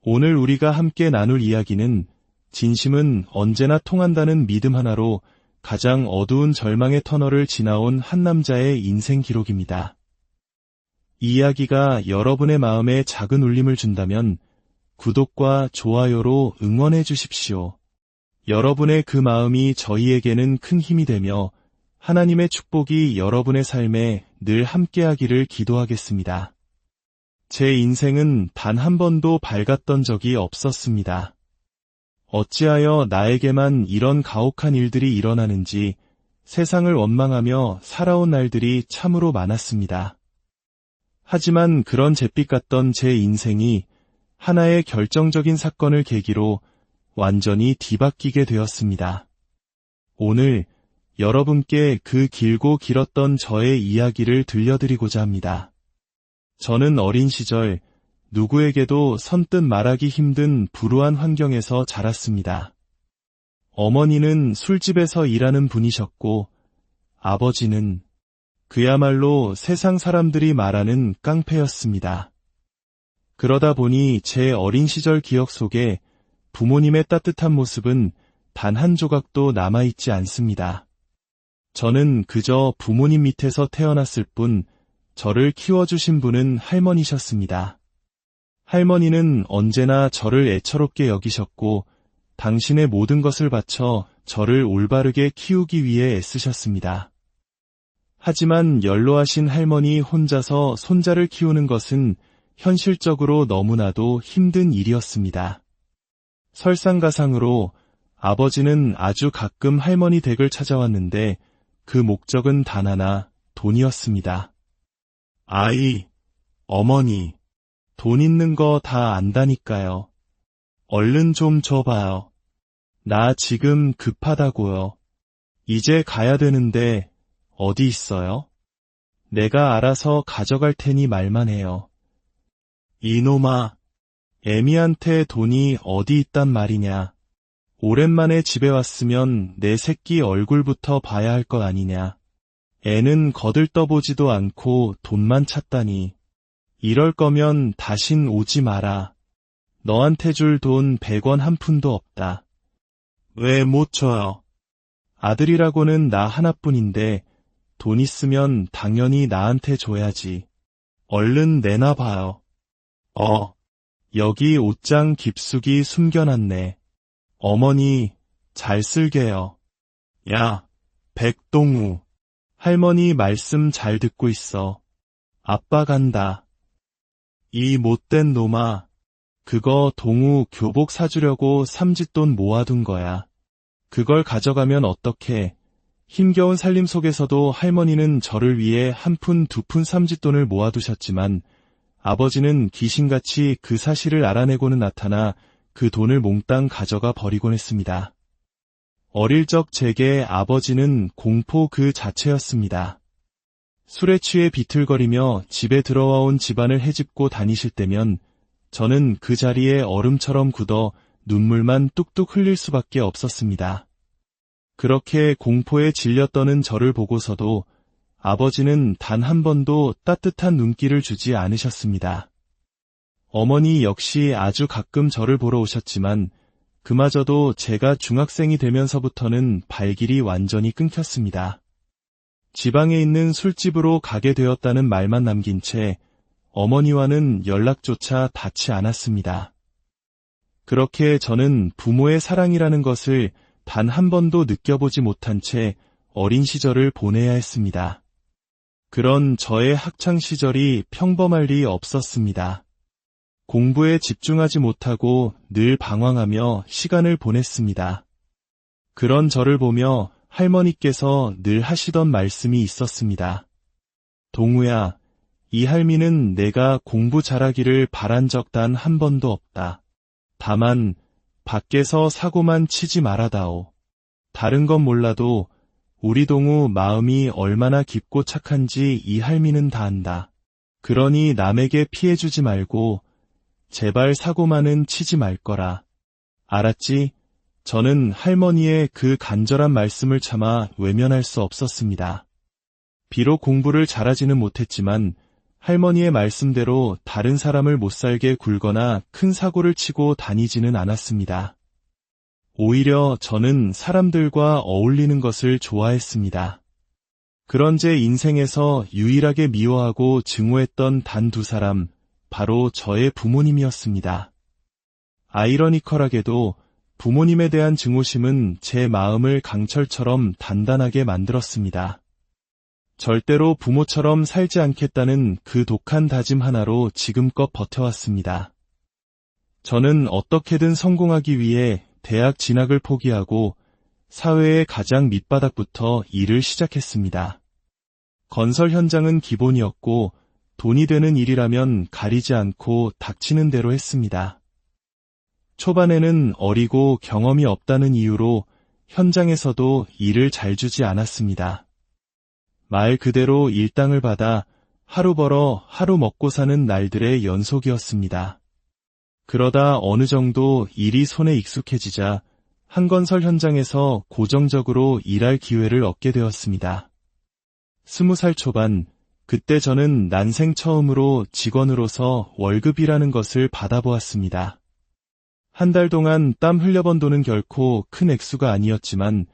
오늘 우리가 함께 나눌 이야기는 진심은 언제나 통한다는 믿음 하나로 가장 어두운 절망의 터널을 지나온 한 남자의 인생 기록입니다. 이 이야기가 여러분의 마음에 작은 울림을 준다면 구독과 좋아요로 응원해 주십시오. 여러분의 그 마음이 저희에게는 큰 힘이 되며 하나님의 축복이 여러분의 삶에 늘 함께하기를 기도하겠습니다. 제 인생은 단 한 번도 밝았던 적이 없었습니다. 어찌하여 나에게만 이런 가혹한 일들이 일어나는지 세상을 원망하며 살아온 날들이 참으로 많았습니다. 하지만 그런 잿빛 같던 제 인생이 하나의 결정적인 사건을 계기로 완전히 뒤바뀌게 되었습니다. 오늘 여러분께 그 길고 길었던 저의 이야기를 들려드리고자 합니다. 저는 어린 시절 누구에게도 선뜻 말하기 힘든 불우한 환경에서 자랐습니다. 어머니는 술집에서 일하는 분이셨고 아버지는 그야말로 세상 사람들이 말하는 깡패였습니다. 그러다 보니 제 어린 시절 기억 속에 부모님의 따뜻한 모습은 단 한 조각도 남아있지 않습니다. 저는 그저 부모님 밑에서 태어났을 뿐 저를 키워주신 분은 할머니셨습니다. 할머니는 언제나 저를 애처롭게 여기셨고 당신의 모든 것을 바쳐 저를 올바르게 키우기 위해 애쓰셨습니다. 하지만 연로하신 할머니 혼자서 손자를 키우는 것은 현실적으로 너무나도 힘든 일이었습니다. 설상가상으로 아버지는 아주 가끔 할머니 댁을 찾아왔는데 그 목적은 단 하나, 돈이었습니다. 아이, 어머니, 돈 있는 거 다 안다니까요. 얼른 좀 줘봐요. 나 지금 급하다고요. 이제 가야 되는데 어디 있어요? 내가 알아서 가져갈 테니 말만 해요. 이놈아, 애미한테 돈이 어디 있단 말이냐. 오랜만에 집에 왔으면 내 새끼 얼굴부터 봐야 할 것 아니냐. 애는 거들떠보지도 않고 돈만 찾다니. 이럴 거면 다신 오지 마라. 너한테 줄 돈 100원 한 푼도 없다. 왜 못 줘요? 아들이라고는 나 하나뿐인데 돈 있으면 당연히 나한테 줘야지. 얼른 내놔봐요. 여기 옷장 깊숙이 숨겨놨네. 어머니, 잘 쓸게요. 야, 백동우. 할머니 말씀 잘 듣고 있어. 아빠 간다. 이 못된 놈아. 그거 동우 교복 사주려고 삼짓돈 모아둔 거야. 그걸 가져가면 어떡해. 힘겨운 살림 속에서도 할머니는 저를 위해 한 푼, 두 푼 삼짓돈을 모아두셨지만 아버지는 귀신같이 그 사실을 알아내고는 나타나 그 돈을 몽땅 가져가 버리곤 했습니다. 어릴 적 제게 아버지는 공포 그 자체였습니다. 술에 취해 비틀거리며 집에 들어와온 집안을 헤집고 다니실 때면 저는 그 자리에 얼음처럼 굳어 눈물만 뚝뚝 흘릴 수밖에 없었습니다. 그렇게 공포에 질려 떠는 저를 보고서도 아버지는 단 한 번도 따뜻한 눈길을 주지 않으셨습니다. 어머니 역시 아주 가끔 저를 보러 오셨지만 그마저도 제가 중학생이 되면서부터는 발길이 완전히 끊겼습니다. 지방에 있는 술집으로 가게 되었다는 말만 남긴 채 어머니와는 연락조차 닿지 않았습니다. 그렇게 저는 부모의 사랑이라는 것을 단 한 번도 느껴보지 못한 채 어린 시절을 보내야 했습니다. 그런 저의 학창시절이 평범할 리 없었습니다. 공부에 집중하지 못하고 늘 방황하며 시간을 보냈습니다. 그런 저를 보며 할머니께서 늘 하시던 말씀이 있었습니다. 동우야, 이 할미는 내가 공부 잘하기를 바란 적 단 한 번도 없다. 다만 밖에서 사고만 치지 말아다오. 다른 건 몰라도 우리 동우 마음이 얼마나 깊고 착한지 이 할미는 다 안다. 그러니 남에게 피해주지 말고 제발 사고만은 치지 말 거라. 알았지? 저는 할머니의 그 간절한 말씀을 참아 외면할 수 없었습니다. 비록 공부를 잘하지는 못했지만 할머니의 말씀대로 다른 사람을 못살게 굴거나 큰 사고를 치고 다니지는 않았습니다. 오히려 저는 사람들과 어울리는 것을 좋아했습니다. 그런 제 인생에서 유일하게 미워하고 증오했던 단 두 사람, 바로 저의 부모님이었습니다. 아이러니컬하게도 부모님에 대한 증오심은 제 마음을 강철처럼 단단하게 만들었습니다. 절대로 부모처럼 살지 않겠다는 그 독한 다짐 하나로 지금껏 버텨왔습니다. 저는 어떻게든 성공하기 위해 대학 진학을 포기하고 사회의 가장 밑바닥부터 일을 시작했습니다. 건설 현장은 기본이었고 돈이 되는 일이라면 가리지 않고 닥치는 대로 했습니다. 초반에는 어리고 경험이 없다는 이유로 현장에서도 일을 잘 주지 않았습니다. 말 그대로 일당을 받아 하루 벌어 하루 먹고 사는 날들의 연속이었습니다. 그러다 어느 정도 일이 손에 익숙해지자 한 건설 현장에서 고정적으로 일할 기회를 얻게 되었습니다. 20살 초반, 그때 저는 난생 처음으로 직원으로서 월급이라는 것을 받아보았습니다. 한 달 동안 땀 흘려번 돈은 결코 큰 액수가 아니었지만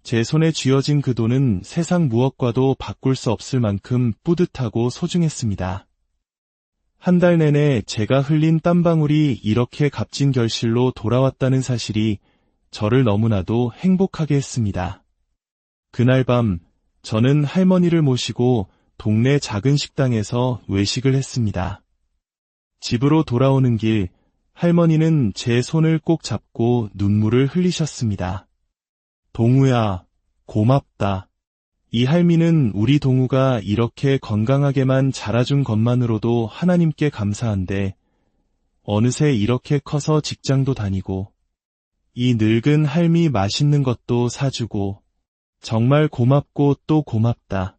제 손에 쥐어진 그 돈은 세상 무엇과도 바꿀 수 없을 만큼 뿌듯하고 소중했습니다. 한 달 내내 제가 흘린 땀방울이 이렇게 값진 결실로 돌아왔다는 사실이 저를 너무나도 행복하게 했습니다. 그날 밤 저는 할머니를 모시고 동네 작은 식당에서 외식을 했습니다. 집으로 돌아오는 길, 할머니는 제 손을 꼭 잡고 눈물을 흘리셨습니다. 동우야, 고맙다. 이 할미는 우리 동우가 이렇게 건강하게만 자라준 것만으로도 하나님께 감사한데 어느새 이렇게 커서 직장도 다니고 이 늙은 할미 맛있는 것도 사주고 정말 고맙고 또 고맙다.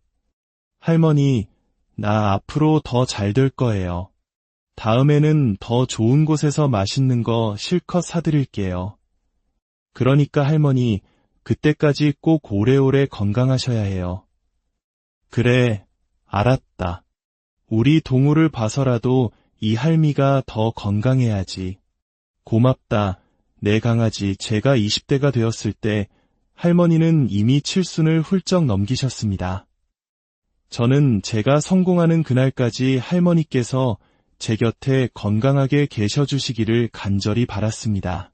할머니, 나 앞으로 더 잘 될 거예요. 다음에는 더 좋은 곳에서 맛있는 거 실컷 사드릴게요. 그러니까 할머니, 그때까지 꼭 오래오래 건강하셔야 해요. 그래, 알았다. 우리 동우를 봐서라도 이 할미가 더 건강해야지. 고맙다. 내 강아지. 제가 20대가 되었을 때 할머니는 이미 칠순을 훌쩍 넘기셨습니다. 저는 제가 성공하는 그날까지 할머니께서 제 곁에 건강하게 계셔주시기를 간절히 바랐습니다.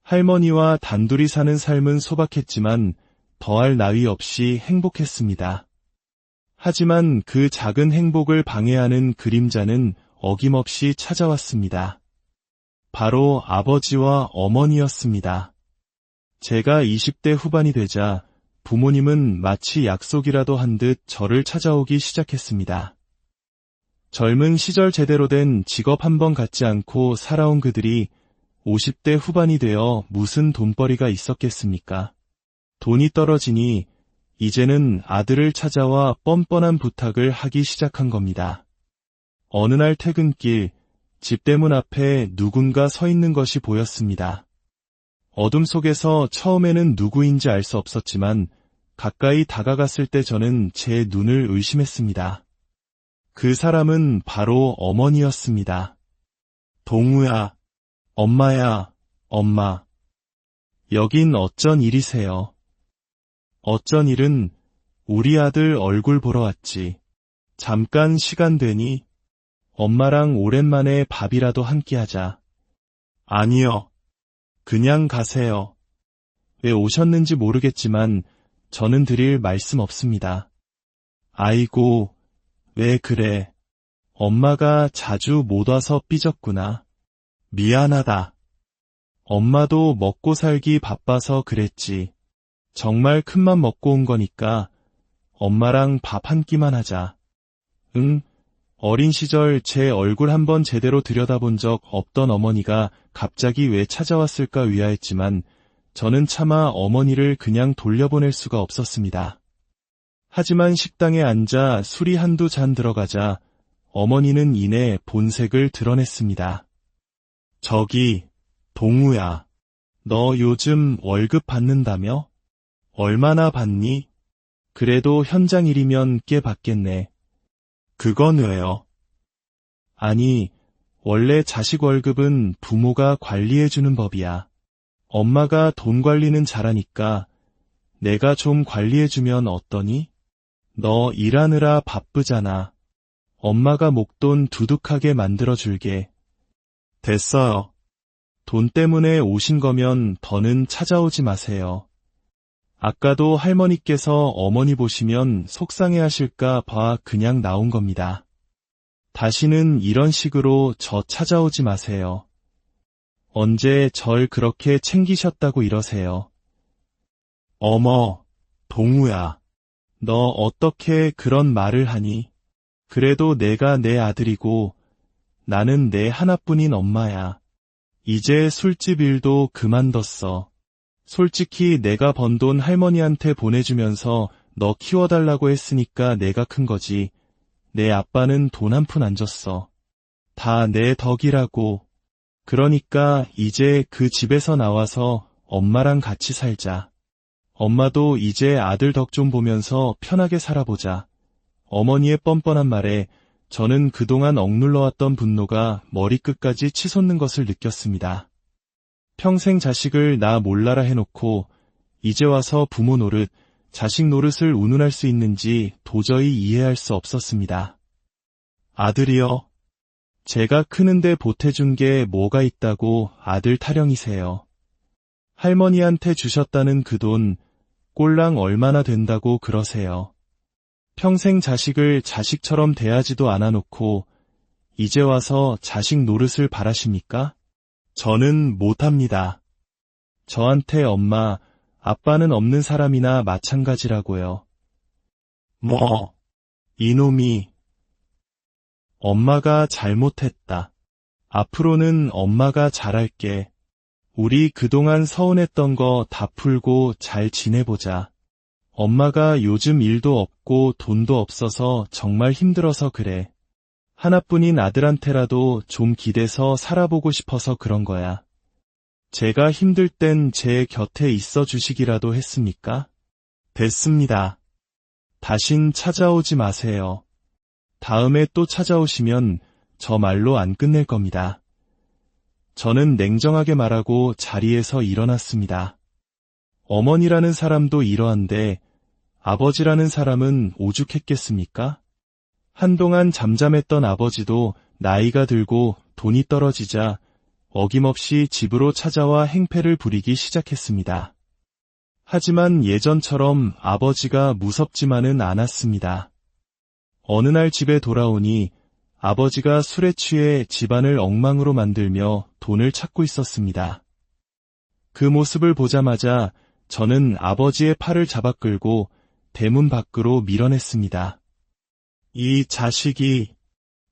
할머니와 단둘이 사는 삶은 소박했지만 더할 나위 없이 행복했습니다. 하지만 그 작은 행복을 방해하는 그림자는 어김없이 찾아왔습니다. 바로 아버지와 어머니였습니다. 제가 20대 후반이 되자 부모님은 마치 약속이라도 한 듯 저를 찾아오기 시작했습니다. 젊은 시절 제대로 된 직업 한 번 갖지 않고 살아온 그들이 50대 후반이 되어 무슨 돈벌이가 있었겠습니까? 돈이 떨어지니 이제는 아들을 찾아와 뻔뻔한 부탁을 하기 시작한 겁니다. 어느 날 퇴근길, 집대문 앞에 누군가 서 있는 것이 보였습니다. 어둠 속에서 처음에는 누구인지 알 수 없었지만 가까이 다가갔을 때 저는 제 눈을 의심했습니다. 그 사람은 바로 어머니였습니다. 동우야, 엄마야, 엄마. 여긴 어쩐 일이세요? 어쩐 일은 우리 아들 얼굴 보러 왔지. 잠깐 시간 되니? 엄마랑 오랜만에 밥이라도 함께 하자. 아니요. 그냥 가세요. 왜 오셨는지 모르겠지만 저는 드릴 말씀 없습니다. 아이고, 왜 그래? 엄마가 자주 못 와서 삐졌구나. 미안하다. 엄마도 먹고 살기 바빠서 그랬지. 정말 큰맘 먹고 온 거니까 엄마랑 밥 한 끼만 하자. 응? 어린 시절 제 얼굴 한번 제대로 들여다본 적 없던 어머니가 갑자기 왜 찾아왔을까 의아했지만 저는 차마 어머니를 그냥 돌려보낼 수가 없었습니다. 하지만 식당에 앉아 술이 한두 잔 들어가자 어머니는 이내 본색을 드러냈습니다. 저기, 동우야, 너 요즘 월급 받는다며? 얼마나 받니? 그래도 현장 일이면 꽤 받겠네. 그건 왜요? 아니, 원래 자식 월급은 부모가 관리해주는 법이야. 엄마가 돈 관리는 잘하니까 내가 좀 관리해주면 어떠니? 너 일하느라 바쁘잖아. 엄마가 목돈 두둑하게 만들어줄게. 됐어요. 돈 때문에 오신 거면 더는 찾아오지 마세요. 아까도 할머니께서 어머니 보시면 속상해하실까 봐 그냥 나온 겁니다. 다시는 이런 식으로 저 찾아오지 마세요. 언제 절 그렇게 챙기셨다고 이러세요. 어머, 동우야. 너 어떻게 그런 말을 하니? 그래도 내가 내 아들이고 나는 내 하나뿐인 엄마야. 이제 술집 일도 그만뒀어. 솔직히 내가 번 돈 할머니한테 보내주면서 너 키워달라고 했으니까 내가 큰 거지. 내 아빠는 돈 한 푼 안 줬어. 다 내 덕이라고. 그러니까 이제 그 집에서 나와서 엄마랑 같이 살자. 엄마도 이제 아들 덕 좀 보면서 편하게 살아보자. 어머니의 뻔뻔한 말에 저는 그동안 억눌러왔던 분노가 머리끝까지 치솟는 것을 느꼈습니다. 평생 자식을 나 몰라라 해놓고 이제 와서 부모 노릇, 자식 노릇을 운운할 수 있는지 도저히 이해할 수 없었습니다. 아들이요? 제가 크는데 보태준 게 뭐가 있다고 아들 타령이세요. 할머니한테 주셨다는 그 돈 꼴랑 얼마나 된다고 그러세요. 평생 자식을 자식처럼 대하지도 않아 놓고 이제 와서 자식 노릇을 바라십니까? 저는 못합니다. 저한테 엄마, 아빠는 없는 사람이나 마찬가지라고요. 뭐, 이놈이. 엄마가 잘못했다. 앞으로는 엄마가 잘할게. 우리 그동안 서운했던 거 다 풀고 잘 지내보자. 엄마가 요즘 일도 없고 돈도 없어서 정말 힘들어서 그래. 하나뿐인 아들한테라도 좀 기대서 살아보고 싶어서 그런 거야. 제가 힘들 땐 제 곁에 있어 주시기라도 했습니까? 됐습니다. 다신 찾아오지 마세요. 다음에 또 찾아오시면 저 말로 안 끝낼 겁니다. 저는 냉정하게 말하고 자리에서 일어났습니다. 어머니라는 사람도 이러한데 아버지라는 사람은 오죽했겠습니까? 한동안 잠잠했던 아버지도 나이가 들고 돈이 떨어지자 어김없이 집으로 찾아와 행패를 부리기 시작했습니다. 하지만 예전처럼 아버지가 무섭지만은 않았습니다. 어느 날 집에 돌아오니 아버지가 술에 취해 집안을 엉망으로 만들며 돈을 찾고 있었습니다. 그 모습을 보자마자 저는 아버지의 팔을 잡아 끌고 대문 밖으로 밀어냈습니다. 이 자식이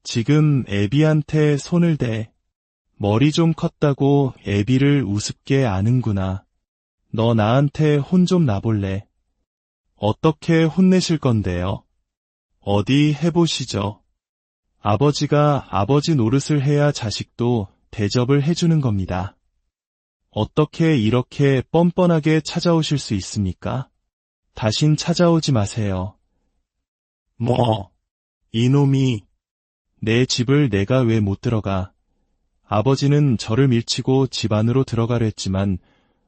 지금 애비한테 손을 대. 머리 좀 컸다고 애비를 우습게 아는구나. 너 나한테 혼 좀 나볼래? 어떻게 혼내실 건데요? 어디 해보시죠. 아버지가 아버지 노릇을 해야 자식도 대접을 해주는 겁니다. 어떻게 이렇게 뻔뻔하게 찾아오실 수 있습니까? 다신 찾아오지 마세요. 뭐, 이놈이 내 집을 내가 왜 못 들어가. 아버지는 저를 밀치고 집 안으로 들어가려 했지만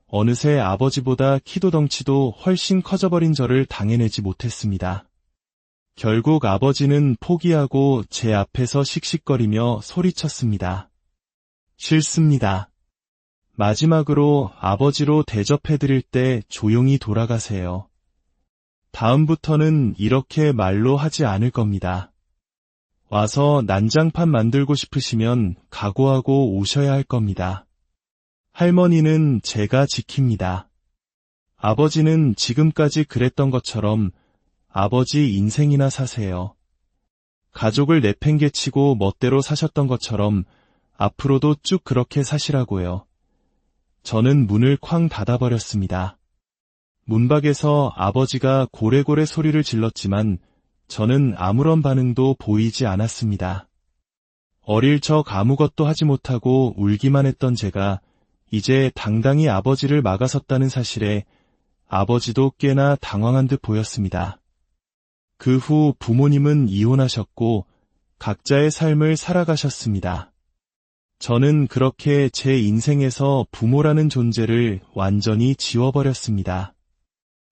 어느새 아버지보다 키도 덩치도 훨씬 커져버린 저를 당해내지 못했습니다. 결국 아버지는 포기하고 제 앞에서 씩씩거리며 소리쳤습니다. 싫습니다. 마지막으로 아버지로 대접해드릴 때 조용히 돌아가세요. 다음부터는 이렇게 말로 하지 않을 겁니다. 와서 난장판 만들고 싶으시면 각오하고 오셔야 할 겁니다. 할머니는 제가 지킵니다. 아버지는 지금까지 그랬던 것처럼 아버지 인생이나 사세요. 가족을 내팽개치고 멋대로 사셨던 것처럼 앞으로도 쭉 그렇게 사시라고요. 저는 문을 쾅 닫아버렸습니다. 문밖에서 아버지가 고래고래 소리를 질렀지만 저는 아무런 반응도 보이지 않았습니다. 어릴 적 아무것도 하지 못하고 울기만 했던 제가 이제 당당히 아버지를 막아섰다는 사실에 아버지도 꽤나 당황한 듯 보였습니다. 그 후 부모님은 이혼하셨고 각자의 삶을 살아가셨습니다. 저는 그렇게 제 인생에서 부모라는 존재를 완전히 지워버렸습니다.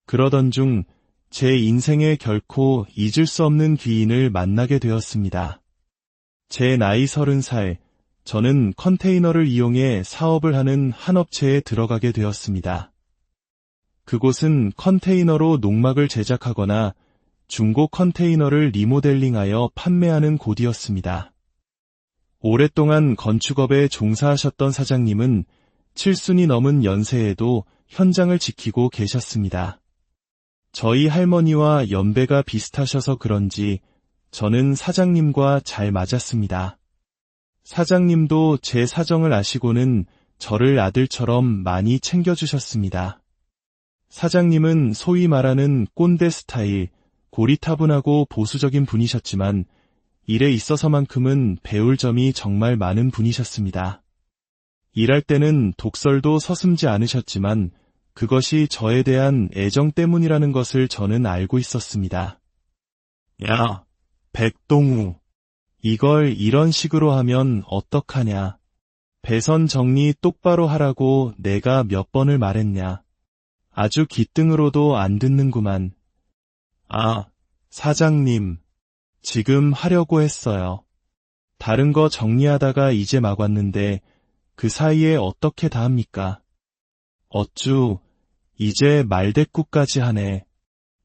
그러던 중 제 인생에 결코 잊을 수 없는 귀인을 만나게 되었습니다. 제 나이 30살, 저는 컨테이너를 이용해 사업을 하는 한 업체에 들어가게 되었습니다. 그곳은 컨테이너로 농막을 제작하거나 중고 컨테이너를 리모델링하여 판매하는 곳이었습니다. 오랫동안 건축업에 종사하셨던 사장님은 7순이 넘은 연세에도 현장을 지키고 계셨습니다. 저희 할머니와 연배가 비슷하셔서 그런지 저는 사장님과 잘 맞았습니다. 사장님도 제 사정을 아시고는 저를 아들처럼 많이 챙겨주셨습니다. 사장님은 소위 말하는 꼰대 스타일, 고리타분하고 보수적인 분이셨지만 일에 있어서만큼은 배울 점이 정말 많은 분이셨습니다. 일할 때는 독설도 서슴지 않으셨지만 그것이 저에 대한 애정 때문이라는 것을 저는 알고 있었습니다. 야, 백동우. 이걸 이런 식으로 하면 어떡하냐. 배선 정리 똑바로 하라고 내가 몇 번을 말했냐. 아주 귓등으로도 안 듣는구만. 아, 사장님. 지금 하려고 했어요. 다른 거 정리하다가 이제 막 왔는데 그 사이에 어떻게 다 합니까? 어쭈, 이제 말대꾸까지 하네.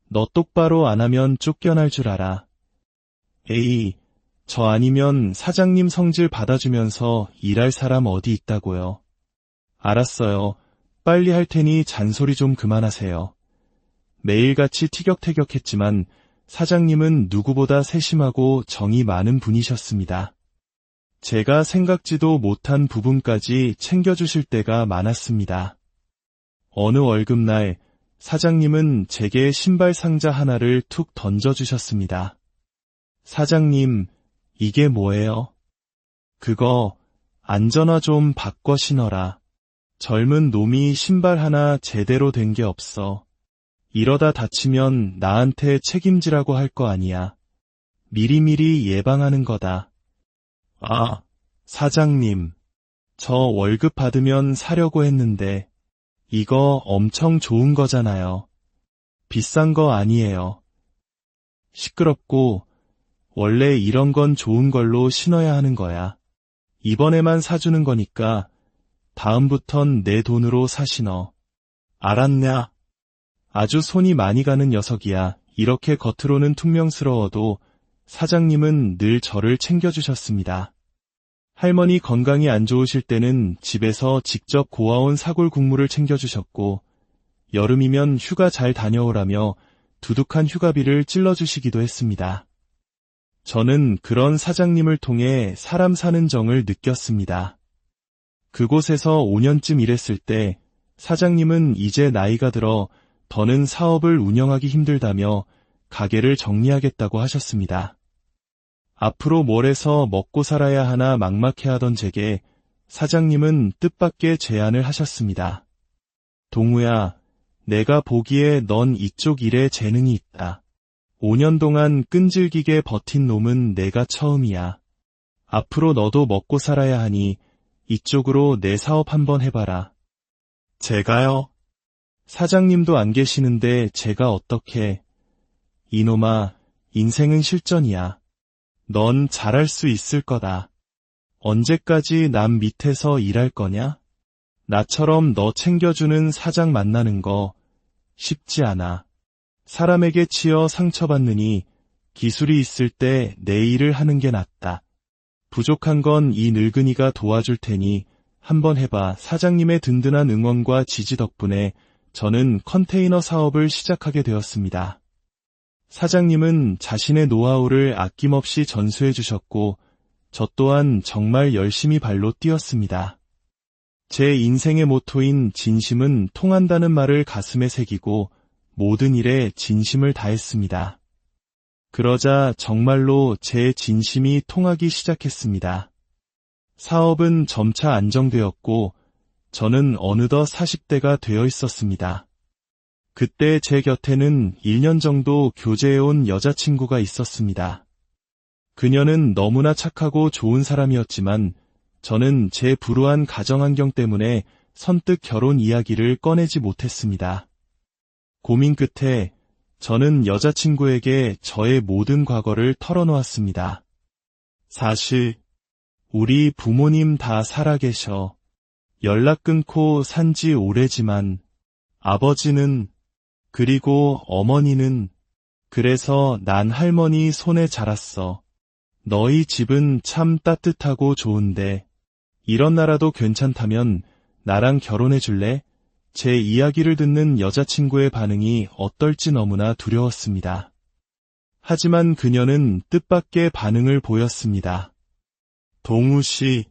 너 똑바로 안 하면 쫓겨날 줄 알아. 에이, 저 아니면 사장님 성질 받아주면서 일할 사람 어디 있다고요. 알았어요. 빨리 할 테니 잔소리 좀 그만하세요. 매일같이 티격태격했지만 사장님은 누구보다 세심하고 정이 많은 분이셨습니다. 제가 생각지도 못한 부분까지 챙겨주실 때가 많았습니다. 어느 월급날 사장님은 제게 신발 상자 하나를 툭 던져주셨습니다. 사장님, 이게 뭐예요? 그거 안전화 좀 바꿔 신어라. 젊은 놈이 신발 하나 제대로 된 게 없어. 이러다 다치면 나한테 책임지라고 할 거 아니야. 미리미리 예방하는 거다. 아, 사장님. 저 월급 받으면 사려고 했는데 이거 엄청 좋은 거잖아요. 비싼 거 아니에요. 시끄럽고 원래 이런 건 좋은 걸로 신어야 하는 거야. 이번에만 사주는 거니까 다음부턴 내 돈으로 사 신어. 알았냐? 아주 손이 많이 가는 녀석이야. 이렇게 겉으로는 퉁명스러워도 사장님은 늘 저를 챙겨주셨습니다. 할머니 건강이 안 좋으실 때는 집에서 직접 고아온 사골 국물을 챙겨주셨고 여름이면 휴가 잘 다녀오라며 두둑한 휴가비를 찔러주시기도 했습니다. 저는 그런 사장님을 통해 사람 사는 정을 느꼈습니다. 그곳에서 5년쯤 일했을 때 사장님은 이제 나이가 들어 더는 사업을 운영하기 힘들다며 가게를 정리하겠다고 하셨습니다. 앞으로 뭘 해서 먹고 살아야 하나 막막해하던 제게 사장님은 뜻밖의 제안을 하셨습니다. 동우야, 내가 보기에 넌 이쪽 일에 재능이 있다. 5년 동안 끈질기게 버틴 놈은 내가 처음이야. 앞으로 너도 먹고 살아야 하니 이쪽으로 내 사업 한번 해봐라. 제가요? 사장님도 안 계시는데 제가 어떻게. 이놈아, 인생은 실전이야. 넌 잘할 수 있을 거다. 언제까지 남 밑에서 일할 거냐? 나처럼 너 챙겨주는 사장 만나는 거 쉽지 않아. 사람에게 치여 상처받느니 기술이 있을 때 내 일을 하는 게 낫다. 부족한 건 이 늙은이가 도와줄 테니 한번 해봐. 사장님의 든든한 응원과 지지 덕분에 저는 컨테이너 사업을 시작하게 되었습니다. 사장님은 자신의 노하우를 아낌없이 전수해 주셨고 저 또한 정말 열심히 발로 뛰었습니다. 제 인생의 모토인 진심은 통한다는 말을 가슴에 새기고 모든 일에 진심을 다했습니다. 그러자 정말로 제 진심이 통하기 시작했습니다. 사업은 점차 안정되었고 저는 어느덧 40대가 되어 있었습니다. 그때 제 곁에는 1년 정도 교제해온 여자친구가 있었습니다. 그녀는 너무나 착하고 좋은 사람이었지만 저는 제 불우한 가정환경 때문에 선뜻 결혼 이야기를 꺼내지 못했습니다. 고민 끝에 저는 여자친구에게 저의 모든 과거를 털어놓았습니다. 사실 우리 부모님 다 살아계셔. 연락 끊고 산지 오래지만 아버지는 그리고 어머니는 그래서 난 할머니 손에 자랐어. 너희 집은 참 따뜻하고 좋은데 이런 나라도 괜찮다면 나랑 결혼해 줄래? 제 이야기를 듣는 여자친구의 반응이 어떨지 너무나 두려웠습니다. 하지만 그녀는 뜻밖의 반응을 보였습니다. 동우 씨,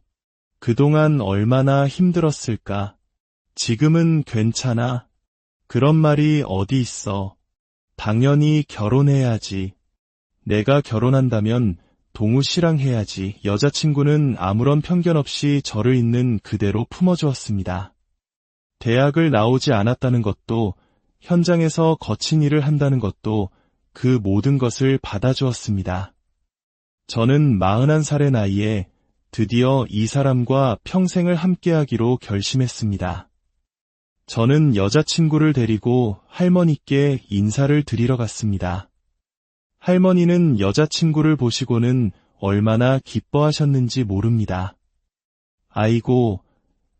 그동안 얼마나 힘들었을까? 지금은 괜찮아. 그런 말이 어디 있어. 당연히 결혼해야지. 내가 결혼한다면 동우 씨랑 해야지. 여자친구는 아무런 편견 없이 저를 있는 그대로 품어주었습니다. 대학을 나오지 않았다는 것도, 현장에서 거친 일을 한다는 것도 그 모든 것을 받아주었습니다. 저는 41살의 나이에 드디어 이 사람과 평생을 함께하기로 결심했습니다. 저는 여자친구를 데리고 할머니께 인사를 드리러 갔습니다. 할머니는 여자친구를 보시고는 얼마나 기뻐하셨는지 모릅니다. 아이고,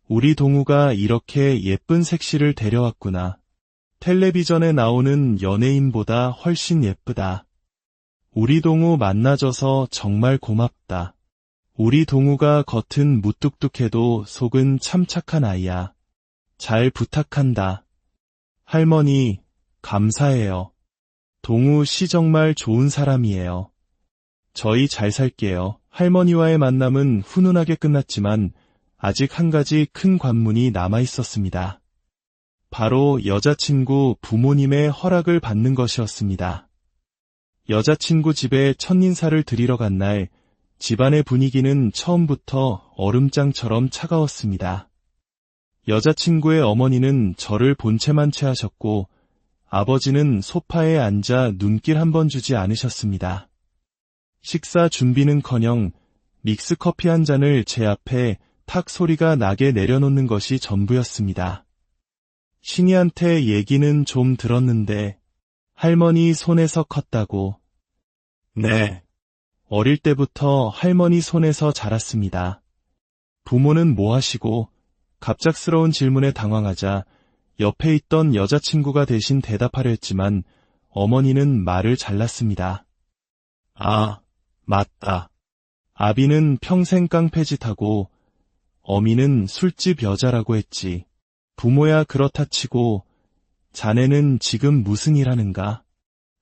우리 동우가 이렇게 예쁜 색시를 데려왔구나. 텔레비전에 나오는 연예인보다 훨씬 예쁘다. 우리 동우 만나줘서 정말 고맙다. 우리 동우가 겉은 무뚝뚝해도 속은 참 착한 아이야. 잘 부탁한다. 할머니, 감사해요. 동우 씨 정말 좋은 사람이에요. 저희 잘 살게요. 할머니와의 만남은 훈훈하게 끝났지만 아직 한 가지 큰 관문이 남아 있었습니다. 바로 여자친구 부모님의 허락을 받는 것이었습니다. 여자친구 집에 첫인사를 드리러 간 날, 집안의 분위기는 처음부터 얼음장처럼 차가웠습니다. 여자친구의 어머니는 저를 본체만 체하셨고 아버지는 소파에 앉아 눈길 한 번 주지 않으셨습니다. 식사 준비는커녕 믹스커피 한 잔을 제 앞에 탁 소리가 나게 내려놓는 것이 전부였습니다. 신이한테 얘기는 좀 들었는데 할머니 손에서 컸다고. 네. 어릴 때부터 할머니 손에서 자랐습니다. 부모는 뭐 하시고? 갑작스러운 질문에 당황하자 옆에 있던 여자친구가 대신 대답하려 했지만 어머니는 말을 잘랐습니다. 아, 맞다. 아비는 평생 깡패짓하고 어미는 술집 여자라고 했지. 부모야 그렇다 치고 자네는 지금 무슨 일 하는가?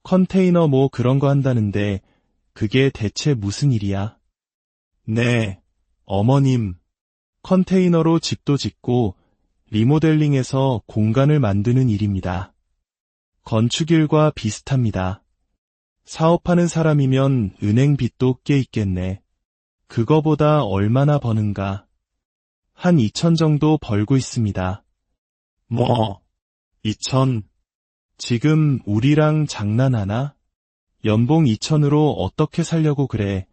컨테이너 뭐 그런 거 한다는데 그게 대체 무슨 일이야? 네, 어머님. 컨테이너로 집도 짓고 리모델링해서 공간을 만드는 일입니다. 건축일과 비슷합니다. 사업하는 사람이면 은행 빚도 꽤 있겠네. 그거보다 얼마나 버는가? 한 2천 정도 벌고 있습니다. 뭐? 2천? 지금 우리랑 장난하나? 연봉 2천으로 어떻게 살려고 그래?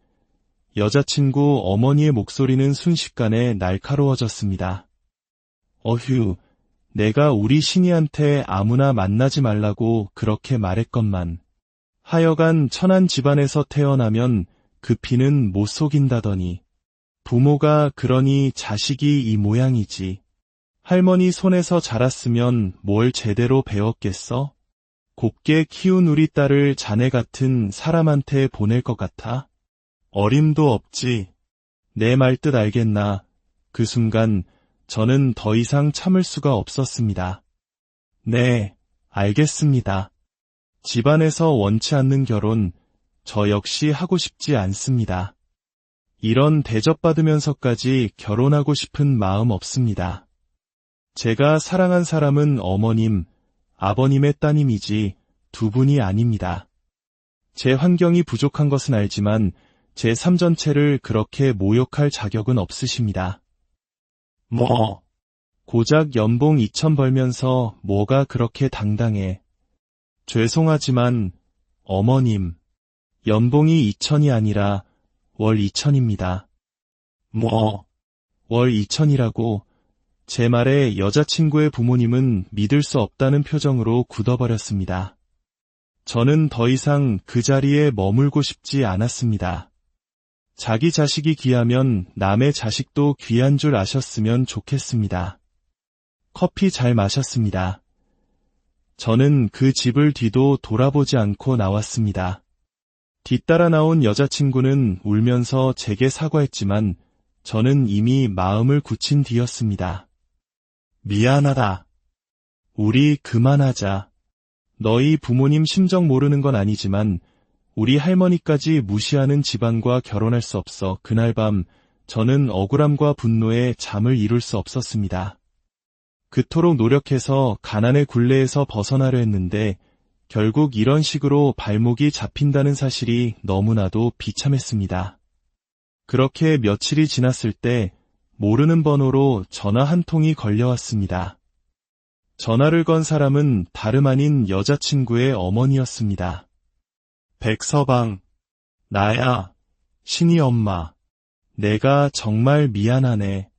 여자친구 어머니의 목소리는 순식간에 날카로워졌습니다. 어휴, 내가 우리 신이한테 아무나 만나지 말라고 그렇게 말했건만. 하여간 천한 집안에서 태어나면 그 피는 못 속인다더니. 부모가 그러니 자식이 이 모양이지. 할머니 손에서 자랐으면 뭘 제대로 배웠겠어? 곱게 키운 우리 딸을 자네 같은 사람한테 보낼 것 같아? 어림도 없지. 내 말 뜻 알겠나? 그 순간 저는 더 이상 참을 수가 없었습니다. 네, 알겠습니다. 집안에서 원치 않는 결혼, 저 역시 하고 싶지 않습니다. 이런 대접받으면서까지 결혼하고 싶은 마음 없습니다. 제가 사랑한 사람은 어머님, 아버님의 따님이지 두 분이 아닙니다. 제 환경이 부족한 것은 알지만 제 삶 전체를 그렇게 모욕할 자격은 없으십니다. 뭐? 고작 연봉 2천 벌면서 뭐가 그렇게 당당해. 죄송하지만 어머님, 연봉이 2천이 아니라 월 2천입니다. 뭐, 월 2천이라고? 제 말에 여자친구의 부모님은 믿을 수 없다는 표정으로 굳어버렸습니다. 저는 더 이상 그 자리에 머물고 싶지 않았습니다. 자기 자식이 귀하면 남의 자식도 귀한 줄 아셨으면 좋겠습니다. 커피 잘 마셨습니다. 저는 그 집을 뒤도 돌아보지 않고 나왔습니다. 뒤따라 나온 여자친구는 울면서 제게 사과했지만 저는 이미 마음을 굳힌 뒤였습니다. 미안하다. 우리 그만하자. 너희 부모님 심정 모르는 건 아니지만 우리 할머니까지 무시하는 집안과 결혼할 수 없어. 그날 밤 저는 억울함과 분노에 잠을 이룰 수 없었습니다. 그토록 노력해서 가난의 굴레에서 벗어나려 했는데 결국 이런 식으로 발목이 잡힌다는 사실이 너무나도 비참했습니다. 그렇게 며칠이 지났을 때 모르는 번호로 전화 한 통이 걸려왔습니다. 전화를 건 사람은 다름 아닌 여자친구의 어머니였습니다. 백서방, 나야, 신이 엄마. 내가 정말 미안하네.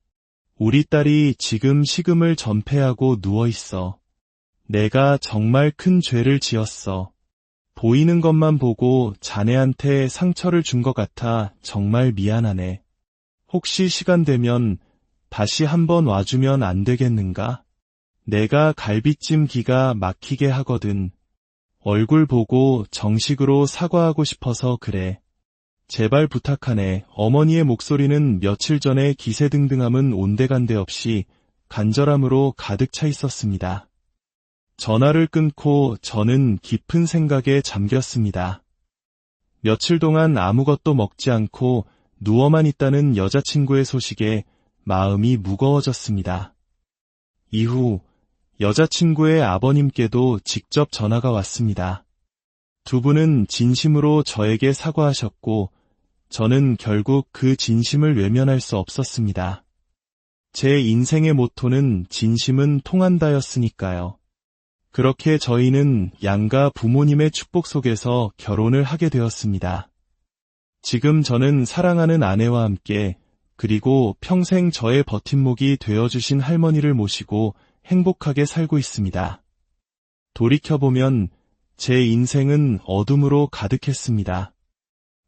우리 딸이 지금 식음을 전폐하고 누워있어. 내가 정말 큰 죄를 지었어. 보이는 것만 보고 자네한테 상처를 준 것 같아 정말 미안하네. 혹시 시간 되면 다시 한번 와주면 안 되겠는가? 내가 갈비찜 기가 막히게 하거든. 얼굴 보고 정식으로 사과하고 싶어서 그래. 제발 부탁하네. 어머니의 목소리는 며칠 전에 기세등등함은 온데간데 없이 간절함으로 가득 차 있었습니다. 전화를 끊고 저는 깊은 생각에 잠겼습니다. 며칠 동안 아무것도 먹지 않고 누워만 있다는 여자친구의 소식에 마음이 무거워졌습니다. 이후 여자친구의 아버님께도 직접 전화가 왔습니다. 두 분은 진심으로 저에게 사과하셨고 저는 결국 그 진심을 외면할 수 없었습니다. 제 인생의 모토는 진심은 통한다였으니까요. 그렇게 저희는 양가 부모님의 축복 속에서 결혼을 하게 되었습니다. 지금 저는 사랑하는 아내와 함께 그리고 평생 저의 버팀목이 되어주신 할머니를 모시고 행복하게 살고 있습니다. 돌이켜보면 제 인생은 어둠으로 가득했습니다.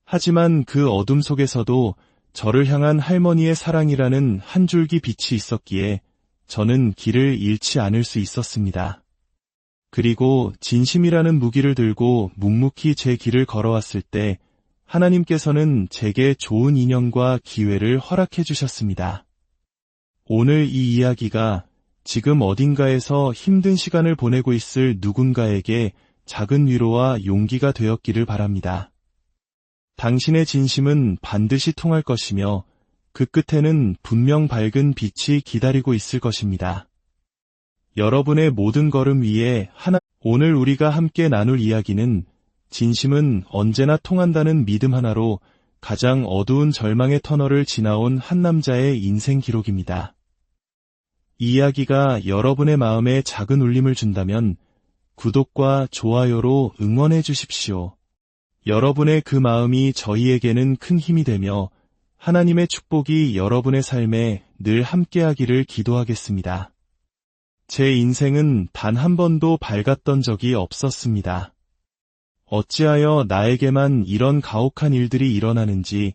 하지만 그 어둠 속에서도 저를 향한 할머니의 사랑이라는 한 줄기 빛이 있었기에 저는 길을 잃지 않을 수 있었습니다. 그리고 진심이라는 무기를 들고 묵묵히 제 길을 걸어왔을 때 하나님께서는 제게 좋은 인연과 기회를 허락해 주셨습니다. 오늘 이 이야기가 지금 어딘가에서 힘든 시간을 보내고 있을 누군가에게 작은 위로와 용기가 되었기를 바랍니다. 당신의 진심은 반드시 통할 것이며 그 끝에는 분명 밝은 빛이 기다리고 있을 것입니다. 여러분의 모든 걸음 위에 오늘 우리가 함께 나눌 이야기는 진심은 언제나 통한다는 믿음 하나로 가장 어두운 절망의 터널을 지나온 한 남자의 인생 기록입니다. 이 이야기가 여러분의 마음에 작은 울림을 준다면 구독과 좋아요로 응원해 주십시오. 여러분의 그 마음이 저희에게는 큰 힘이 되며 하나님의 축복이 여러분의 삶에 늘 함께하기를 기도하겠습니다. 제 인생은 단 한 번도 밝았던 적이 없었습니다. 어찌하여 나에게만 이런 가혹한 일들이 일어나는지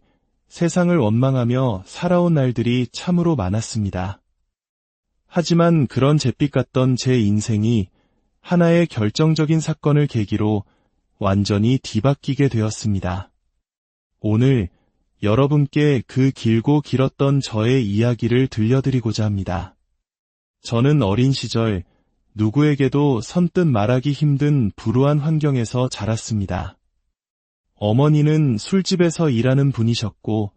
세상을 원망하며 살아온 날들이 참으로 많았습니다. 하지만 그런 잿빛 같던 제 인생이 하나의 결정적인 사건을 계기로 완전히 뒤바뀌게 되었습니다. 오늘 여러분께 그 길고 길었던 저의 이야기를 들려드리고자 합니다. 저는 어린 시절 누구에게도 선뜻 말하기 힘든 불우한 환경에서 자랐습니다. 어머니는 술집에서 일하는 분이셨고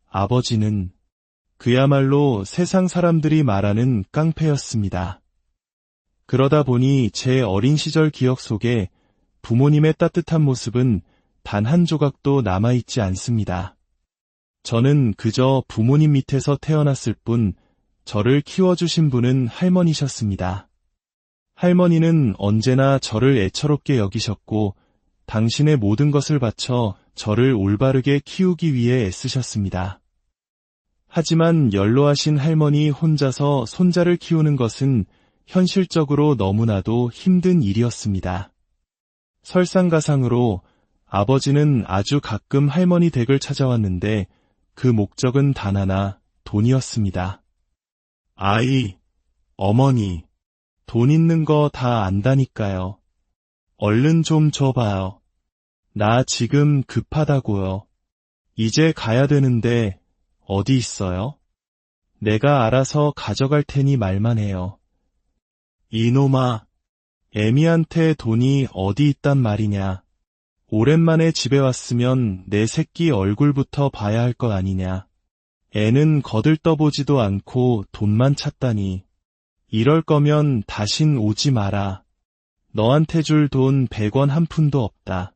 아버지는 그야말로 세상 사람들이 말하는 깡패였습니다. 그러다 보니 제 어린 시절 기억 속에 부모님의 따뜻한 모습은 단 한 조각도 남아있지 않습니다. 저는 그저 부모님 밑에서 태어났을 뿐 저를 키워주신 분은 할머니셨습니다. 할머니는 언제나 저를 애처롭게 여기셨고 당신의 모든 것을 바쳐 저를 올바르게 키우기 위해 애쓰셨습니다. 하지만 연로하신 할머니 혼자서 손자를 키우는 것은 현실적으로 너무나도 힘든 일이었습니다. 설상가상으로 아버지는 아주 가끔 할머니 댁을 찾아왔는데 그 목적은 단 하나, 돈이었습니다. 아이, 어머니, 돈 있는 거 다 안다니까요. 얼른 좀 줘봐요. 나 지금 급하다고요. 이제 가야 되는데 어디 있어요? 내가 알아서 가져갈 테니 말만 해요. 이놈아, 애미한테 돈이 어디 있단 말이냐. 오랜만에 집에 왔으면 내 새끼 얼굴부터 봐야 할 것 아니냐. 애는 거들떠보지도 않고 돈만 찾다니. 이럴 거면 다신 오지 마라. 너한테 줄 돈 100원 한 푼도 없다.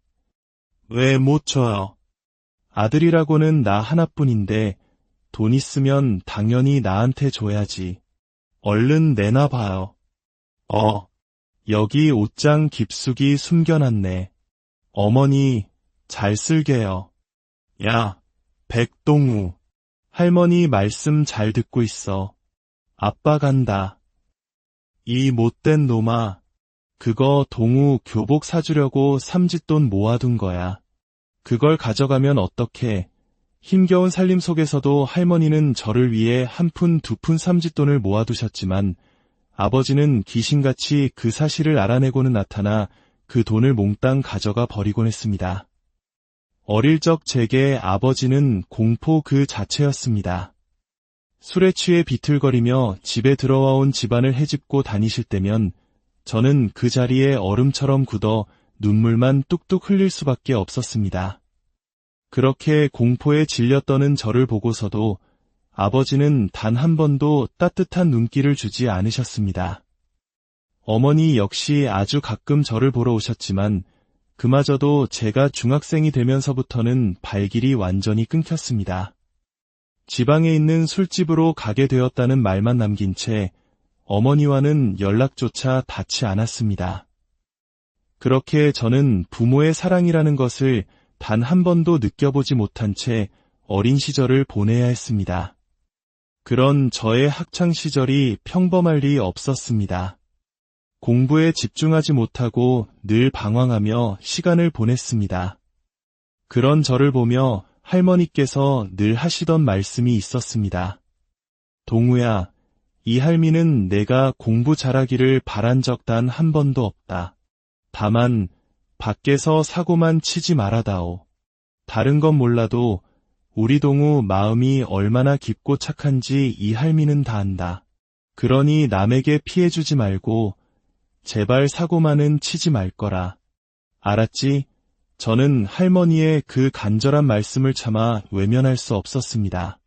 왜 못 줘요? 아들이라고는 나 하나뿐인데 돈 있으면 당연히 나한테 줘야지. 얼른 내놔봐요. 여기 옷장 깊숙이 숨겨놨네. 어머니, 잘 쓸게요. 야, 백동우. 할머니 말씀 잘 듣고 있어. 아빠 간다. 이 못된 놈아. 그거 동우 교복 사주려고 삼짓돈 모아둔 거야. 그걸 가져가면 어떡해. 힘겨운 살림 속에서도 할머니는 저를 위해 한 푼, 두 푼 삼짓돈을 모아두셨지만 아버지는 귀신같이 그 사실을 알아내고는 나타나 그 돈을 몽땅 가져가 버리곤 했습니다. 어릴 적 제게 아버지는 공포 그 자체였습니다. 술에 취해 비틀거리며 집에 들어와 온 집안을 헤집고 다니실 때면 저는 그 자리에 얼음처럼 굳어 눈물만 뚝뚝 흘릴 수밖에 없었습니다. 그렇게 공포에 질려 떠는 저를 보고서도 아버지는 단 한 번도 따뜻한 눈길을 주지 않으셨습니다. 어머니 역시 아주 가끔 저를 보러 오셨지만 그마저도 제가 중학생이 되면서부터는 발길이 완전히 끊겼습니다. 지방에 있는 술집으로 가게 되었다는 말만 남긴 채 어머니와는 연락조차 닿지 않았습니다. 그렇게 저는 부모의 사랑이라는 것을 단 한 번도 느껴보지 못한 채 어린 시절을 보내야 했습니다. 그런 저의 학창시절이 평범할 리 없었습니다. 공부에 집중하지 못하고 늘 방황하며 시간을 보냈습니다. 그런 저를 보며 할머니께서 늘 하시던 말씀이 있었습니다. 동우야, 이 할미는 내가 공부 잘하기를 바란 적 단 한 번도 없다. 다만 밖에서 사고만 치지 말아다오. 다른 건 몰라도 우리 동우 마음이 얼마나 깊고 착한지 이 할미는 다 안다. 그러니 남에게 피해주지 말고 제발 사고만은 치지 말 거라. 알았지? 저는 할머니의 그 간절한 말씀을 차마 외면할 수 없었습니다.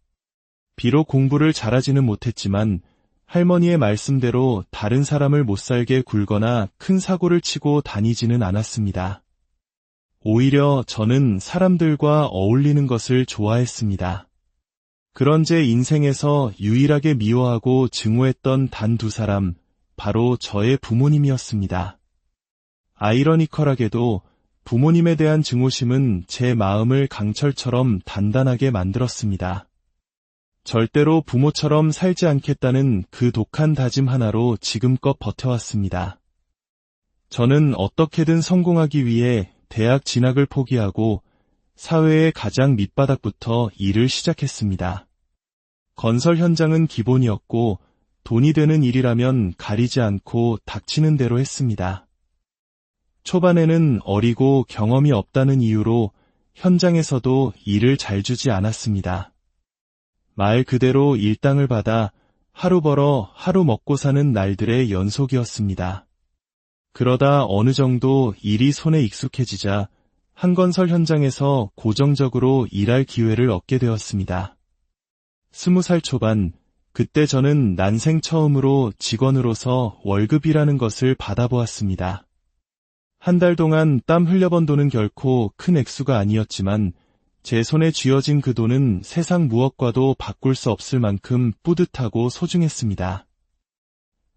비록 공부를 잘하지는 못했지만 할머니의 말씀대로 다른 사람을 못살게 굴거나 큰 사고를 치고 다니지는 않았습니다. 오히려 저는 사람들과 어울리는 것을 좋아했습니다. 그런 제 인생에서 유일하게 미워하고 증오했던 단 두 사람, 바로 저의 부모님이었습니다. 아이러니컬하게도 부모님에 대한 증오심은 제 마음을 강철처럼 단단하게 만들었습니다. 절대로 부모처럼 살지 않겠다는 그 독한 다짐 하나로 지금껏 버텨왔습니다. 저는 어떻게든 성공하기 위해 대학 진학을 포기하고 사회의 가장 밑바닥부터 일을 시작했습니다. 건설 현장은 기본이었고 돈이 되는 일이라면 가리지 않고 닥치는 대로 했습니다. 초반에는 어리고 경험이 없다는 이유로 현장에서도 일을 잘 주지 않았습니다. 말 그대로 일당을 받아 하루 벌어 하루 먹고 사는 날들의 연속이었습니다. 그러다 어느 정도 일이 손에 익숙해지자 한 건설 현장에서 고정적으로 일할 기회를 얻게 되었습니다. 20살 초반, 그때 저는 난생 처음으로 직원으로서 월급이라는 것을 받아보았습니다. 한 달 동안 땀 흘려번 돈은 결코 큰 액수가 아니었지만 제 손에 쥐어진 그 돈은 세상 무엇과도 바꿀 수 없을 만큼 뿌듯하고 소중했습니다.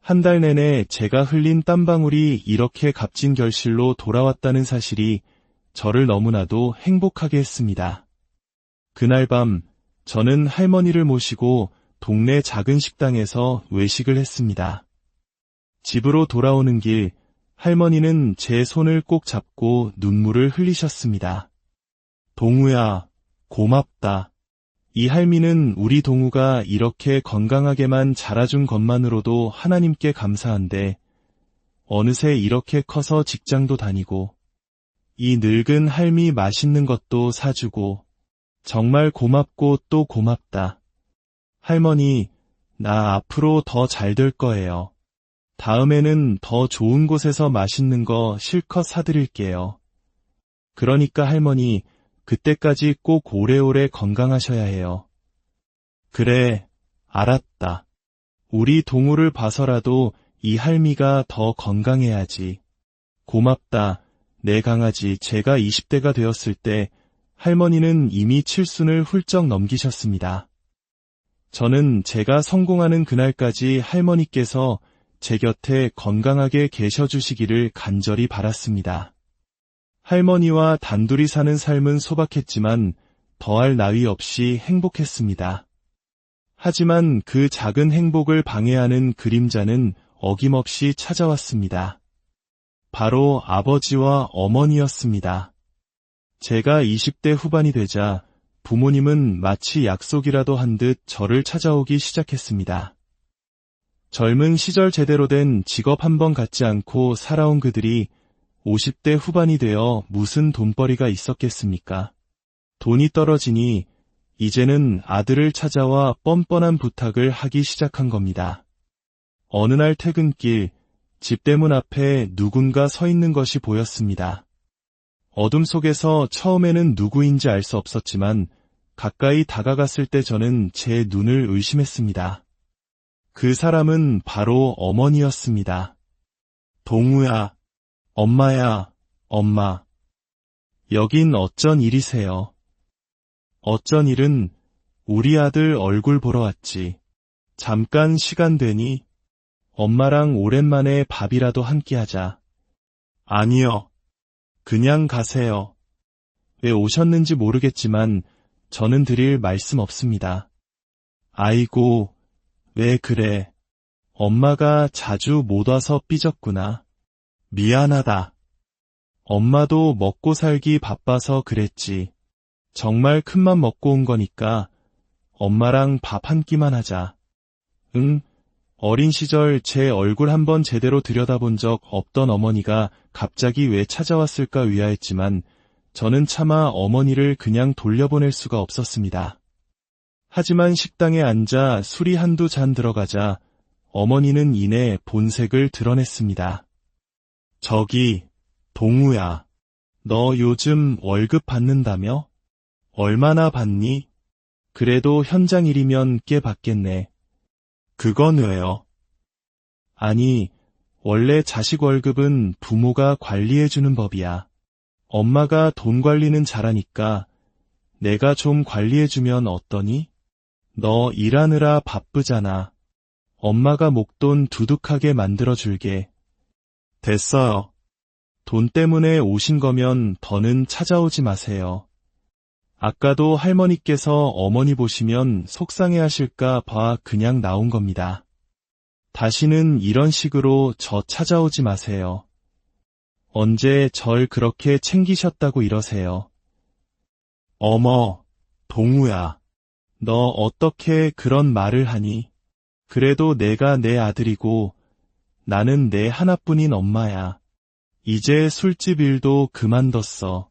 한 달 내내 제가 흘린 땀방울이 이렇게 값진 결실로 돌아왔다는 사실이 저를 너무나도 행복하게 했습니다. 그날 밤 저는 할머니를 모시고 동네 작은 식당에서 외식을 했습니다. 집으로 돌아오는 길 할머니는 제 손을 꼭 잡고 눈물을 흘리셨습니다. 동우야, 고맙다. 이 할미는 우리 동우가 이렇게 건강하게만 자라준 것만으로도 하나님께 감사한데 어느새 이렇게 커서 직장도 다니고 이 늙은 할미 맛있는 것도 사주고 정말 고맙고 또 고맙다. 할머니, 나 앞으로 더 잘 될 거예요. 다음에는 더 좋은 곳에서 맛있는 거 실컷 사드릴게요. 그러니까 할머니, 그때까지 꼭 오래오래 건강하셔야 해요. 그래, 알았다. 우리 동우를 봐서라도 이 할미가 더 건강해야지. 고맙다. 내 강아지. 제가 20대가 되었을 때 할머니는 이미 칠순을 훌쩍 넘기셨습니다. 저는 제가 성공하는 그날까지 할머니께서 제 곁에 건강하게 계셔주시기를 간절히 바랐습니다. 할머니와 단둘이 사는 삶은 소박했지만 더할 나위 없이 행복했습니다. 하지만 그 작은 행복을 방해하는 그림자는 어김없이 찾아왔습니다. 바로 아버지와 어머니였습니다. 제가 20대 후반이 되자 부모님은 마치 약속이라도 한 듯 저를 찾아오기 시작했습니다. 젊은 시절 제대로 된 직업 한 번 갖지 않고 살아온 그들이 50대 후반이 되어 무슨 돈벌이가 있었겠습니까? 돈이 떨어지니 이제는 아들을 찾아와 뻔뻔한 부탁을 하기 시작한 겁니다. 어느 날 퇴근길 집대문 앞에 누군가 서 있는 것이 보였습니다. 어둠 속에서 처음에는 누구인지 알 수 없었지만 가까이 다가갔을 때 저는 제 눈을 의심했습니다. 그 사람은 바로 어머니였습니다. 동우야, 엄마야, 엄마. 여긴 어쩐 일이세요? 어쩐 일은 우리 아들 얼굴 보러 왔지. 잠깐 시간 되니? 엄마랑 오랜만에 밥이라도 함께 하자. 아니요. 그냥 가세요. 왜 오셨는지 모르겠지만 저는 드릴 말씀 없습니다. 아이고, 왜 그래? 엄마가 자주 못 와서 삐졌구나. 미안하다. 엄마도 먹고 살기 바빠서 그랬지. 정말 큰맘 먹고 온 거니까 엄마랑 밥 한 끼만 하자. 응? 어린 시절 제 얼굴 한번 제대로 들여다본 적 없던 어머니가 갑자기 왜 찾아왔을까 의아했지만 저는 차마 어머니를 그냥 돌려보낼 수가 없었습니다. 하지만 식당에 앉아 술이 한두 잔 들어가자 어머니는 이내 본색을 드러냈습니다. 저기, 동우야, 너 요즘 월급 받는다며? 얼마나 받니? 그래도 현장 일이면 꽤 받겠네. 그건 왜요? 아니, 원래 자식 월급은 부모가 관리해주는 법이야. 엄마가 돈 관리는 잘하니까 내가 좀 관리해주면 어떠니? 너 일하느라 바쁘잖아. 엄마가 목돈 두둑하게 만들어줄게. 됐어요. 돈 때문에 오신 거면 더는 찾아오지 마세요. 아까도 할머니께서 어머니 보시면 속상해하실까 봐 그냥 나온 겁니다. 다시는 이런 식으로 저 찾아오지 마세요. 언제 절 그렇게 챙기셨다고 이러세요. 어머, 동우야, 너 어떻게 그런 말을 하니? 그래도 내가 내 아들이고 나는 내 하나뿐인 엄마야. 이제 술집 일도 그만뒀어.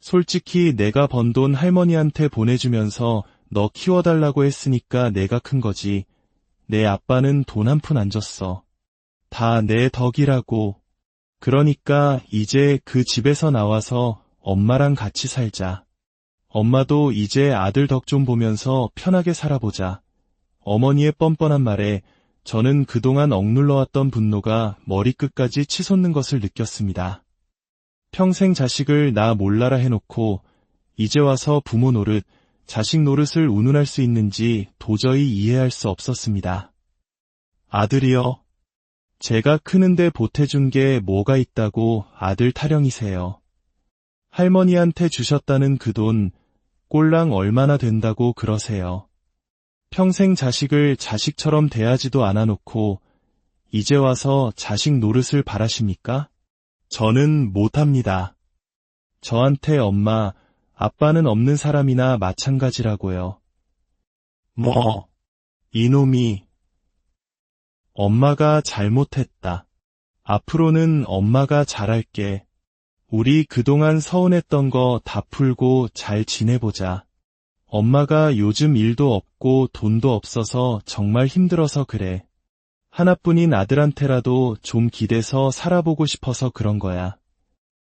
솔직히 내가 번 돈 할머니한테 보내주면서 너 키워달라고 했으니까 내가 큰 거지. 내 아빠는 돈 한 푼 안 줬어. 다 내 덕이라고. 그러니까 이제 그 집에서 나와서 엄마랑 같이 살자. 엄마도 이제 아들 덕 좀 보면서 편하게 살아보자. 어머니의 뻔뻔한 말에 저는 그동안 억눌러왔던 분노가 머리끝까지 치솟는 것을 느꼈습니다. 평생 자식을 나 몰라라 해놓고 이제 와서 부모 노릇, 자식 노릇을 운운할 수 있는지 도저히 이해할 수 없었습니다. 아들이요? 제가 크는데 보태준 게 뭐가 있다고 아들 타령이세요. 할머니한테 주셨다는 그 돈 꼴랑 얼마나 된다고 그러세요. 평생 자식을 자식처럼 대하지도 않아 놓고 이제 와서 자식 노릇을 바라십니까? 저는 못합니다. 저한테 엄마, 아빠는 없는 사람이나 마찬가지라고요. 뭐, 이놈이. 엄마가 잘못했다. 앞으로는 엄마가 잘할게. 우리 그동안 서운했던 거 다 풀고 잘 지내보자. 엄마가 요즘 일도 없고 돈도 없어서 정말 힘들어서 그래. 하나뿐인 아들한테라도 좀 기대서 살아보고 싶어서 그런 거야.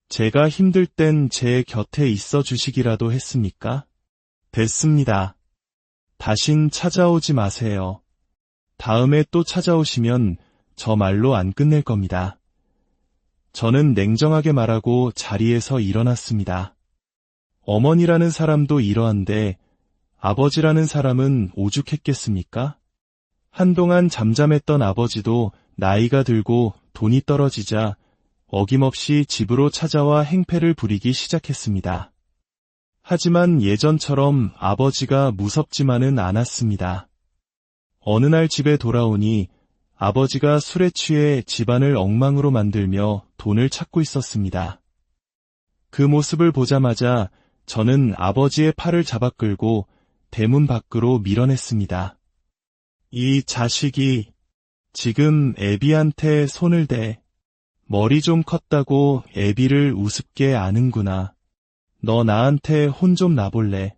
제가 힘들 땐 제 곁에 있어 주시기라도 했습니까? 됐습니다. 다신 찾아오지 마세요. 다음에 또 찾아오시면 저 말로 안 끝낼 겁니다. 저는 냉정하게 말하고 자리에서 일어났습니다. 어머니라는 사람도 이러한데 아버지라는 사람은 오죽했겠습니까? 한동안 잠잠했던 아버지도 나이가 들고 돈이 떨어지자 어김없이 집으로 찾아와 행패를 부리기 시작했습니다. 하지만 예전처럼 아버지가 무섭지만은 않았습니다. 어느 날 집에 돌아오니 아버지가 술에 취해 집안을 엉망으로 만들며 돈을 찾고 있었습니다. 그 모습을 보자마자 저는 아버지의 팔을 잡아 끌고 대문 밖으로 밀어냈습니다. 이 자식이 지금 애비한테 손을 대. 머리 좀 컸다고 애비를 우습게 아는구나. 너 나한테 혼 좀 나볼래?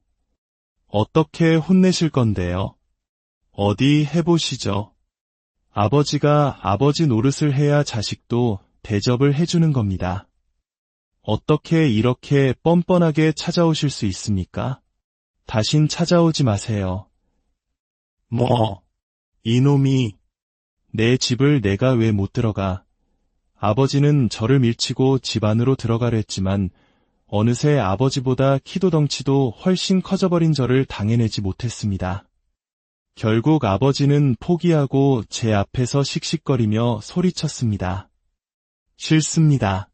어떻게 혼내실 건데요? 어디 해보시죠. 아버지가 아버지 노릇을 해야 자식도 대접을 해주는 겁니다. 어떻게 이렇게 뻔뻔하게 찾아오실 수 있습니까? 다신 찾아오지 마세요. 뭐, 이놈이 내 집을 내가 왜 못 들어가. 아버지는 저를 밀치고 집 안으로 들어가려 했지만 어느새 아버지보다 키도 덩치도 훨씬 커져버린 저를 당해내지 못했습니다. 결국 아버지는 포기하고 제 앞에서 씩씩거리며 소리쳤습니다. 싫습니다.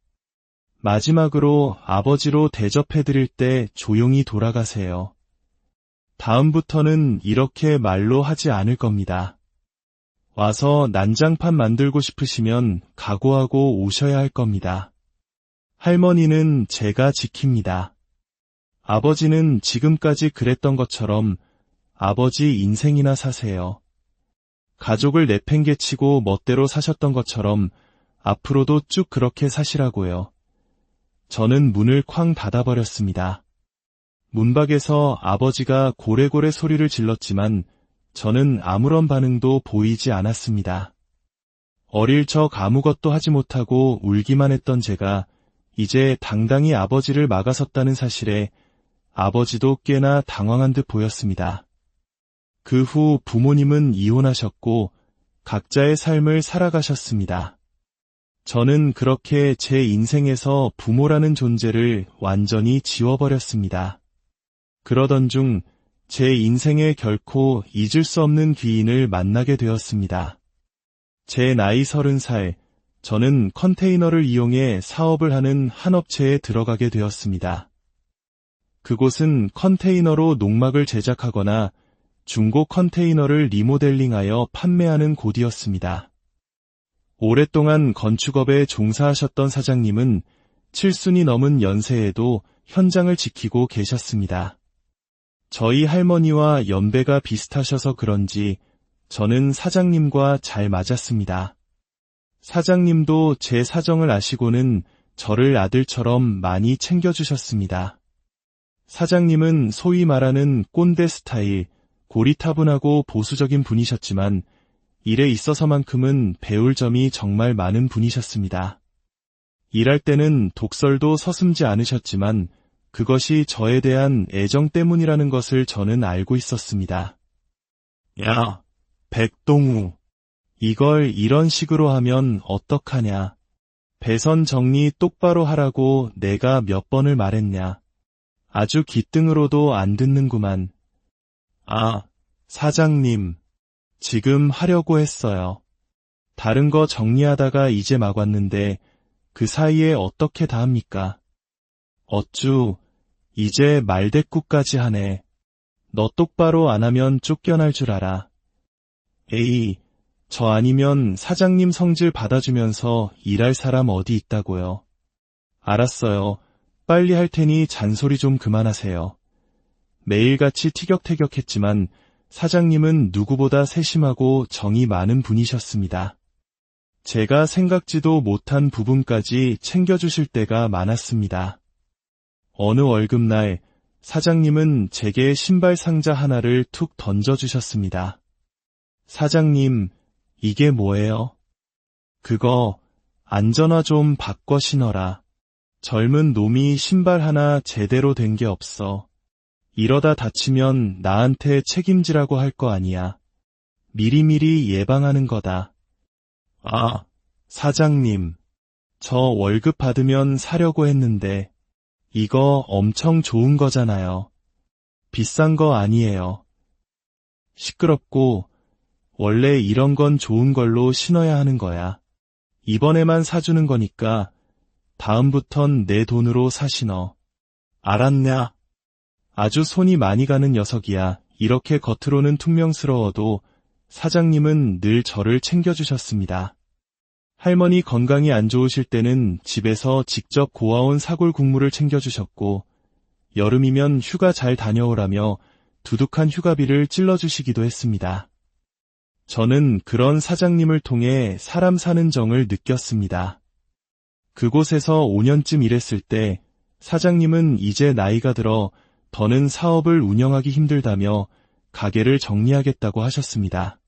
마지막으로 아버지로 대접해드릴 때 조용히 돌아가세요. 다음부터는 이렇게 말로 하지 않을 겁니다. 와서 난장판 만들고 싶으시면 각오하고 오셔야 할 겁니다. 할머니는 제가 지킵니다. 아버지는 지금까지 그랬던 것처럼 아버지 인생이나 사세요. 가족을 내팽개치고 멋대로 사셨던 것처럼 앞으로도 쭉 그렇게 사시라고요. 저는 문을 쾅 닫아버렸습니다. 문밖에서 아버지가 고래고래 소리를 질렀지만 저는 아무런 반응도 보이지 않았습니다. 어릴 적 아무것도 하지 못하고 울기만 했던 제가 이제 당당히 아버지를 막아섰다는 사실에 아버지도 꽤나 당황한 듯 보였습니다. 그 후 부모님은 이혼하셨고 각자의 삶을 살아가셨습니다. 저는 그렇게 제 인생에서 부모라는 존재를 완전히 지워버렸습니다. 그러던 중 제 인생에 결코 잊을 수 없는 귀인을 만나게 되었습니다. 제 나이 30살, 저는 컨테이너를 이용해 사업을 하는 한 업체에 들어가게 되었습니다. 그곳은 컨테이너로 농막을 제작하거나 중고 컨테이너를 리모델링하여 판매하는 곳이었습니다. 오랫동안 건축업에 종사하셨던 사장님은 7순이 넘은 연세에도 현장을 지키고 계셨습니다. 저희 할머니와 연배가 비슷하셔서 그런지 저는 사장님과 잘 맞았습니다. 사장님도 제 사정을 아시고는 저를 아들처럼 많이 챙겨주셨습니다. 사장님은 소위 말하는 꼰대 스타일, 고리타분하고 보수적인 분이셨지만 일에 있어서만큼은 배울 점이 정말 많은 분이셨습니다. 일할 때는 독설도 서슴지 않으셨지만 그것이 저에 대한 애정 때문이라는 것을 저는 알고 있었습니다. 야, 백동우. 이걸 이런 식으로 하면 어떡하냐. 배선 정리 똑바로 하라고 내가 몇 번을 말했냐. 아주 귓등으로도 안 듣는구만. 아, 사장님. 지금 하려고 했어요. 다른 거 정리하다가 이제 막 왔는데 그 사이에 어떻게 다 합니까? 어쭈, 이제 말대꾸까지 하네. 너 똑바로 안 하면 쫓겨날 줄 알아. 에이, 저 아니면 사장님 성질 받아주면서 일할 사람 어디 있다고요. 알았어요. 빨리 할 테니 잔소리 좀 그만하세요. 매일같이 티격태격했지만 사장님은 누구보다 세심하고 정이 많은 분이셨습니다. 제가 생각지도 못한 부분까지 챙겨주실 때가 많았습니다. 어느 월급날 사장님은 제게 신발 상자 하나를 툭 던져주셨습니다. 사장님, 이게 뭐예요? 그거 안전화 좀 바꿔 신어라. 젊은 놈이 신발 하나 제대로 된 게 없어. 이러다 다치면 나한테 책임지라고 할 거 아니야. 미리미리 예방하는 거다. 아, 사장님. 저 월급 받으면 사려고 했는데 이거 엄청 좋은 거잖아요. 비싼 거 아니에요. 시끄럽고 원래 이런 건 좋은 걸로 신어야 하는 거야. 이번에만 사주는 거니까 다음부턴 내 돈으로 사 신어. 알았냐? 아주 손이 많이 가는 녀석이야. 이렇게 겉으로는 퉁명스러워도 사장님은 늘 저를 챙겨주셨습니다. 할머니 건강이 안 좋으실 때는 집에서 직접 고아온 사골 국물을 챙겨주셨고, 여름이면 휴가 잘 다녀오라며 두둑한 휴가비를 찔러주시기도 했습니다. 저는 그런 사장님을 통해 사람 사는 정을 느꼈습니다. 그곳에서 5년쯤 일했을 때 사장님은 이제 나이가 들어 더는 사업을 운영하기 힘들다며 가게를 정리하겠다고 하셨습니다.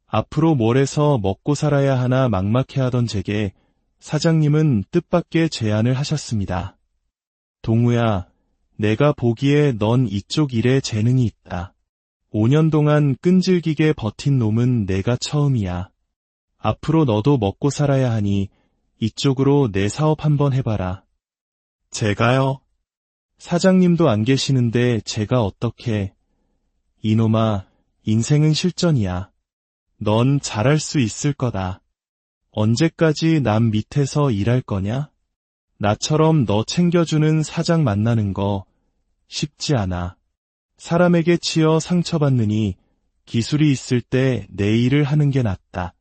앞으로 뭘 해서 먹고 살아야 하나 막막해하던 제게 사장님은 뜻밖의 제안을 하셨습니다. 동우야, 내가 보기에 넌 이쪽 일에 재능이 있다. 5년 동안 끈질기게 버틴 놈은 내가 처음이야. 앞으로 너도 먹고 살아야 하니 이쪽으로 내 사업 한번 해봐라. 제가요? 사장님도 안 계시는데 제가 어떻게... 이놈아, 인생은 실전이야. 넌 잘할 수 있을 거다. 언제까지 남 밑에서 일할 거냐? 나처럼 너 챙겨주는 사장 만나는 거 쉽지 않아. 사람에게 치여 상처받느니 기술이 있을 때 내 일을 하는 게 낫다.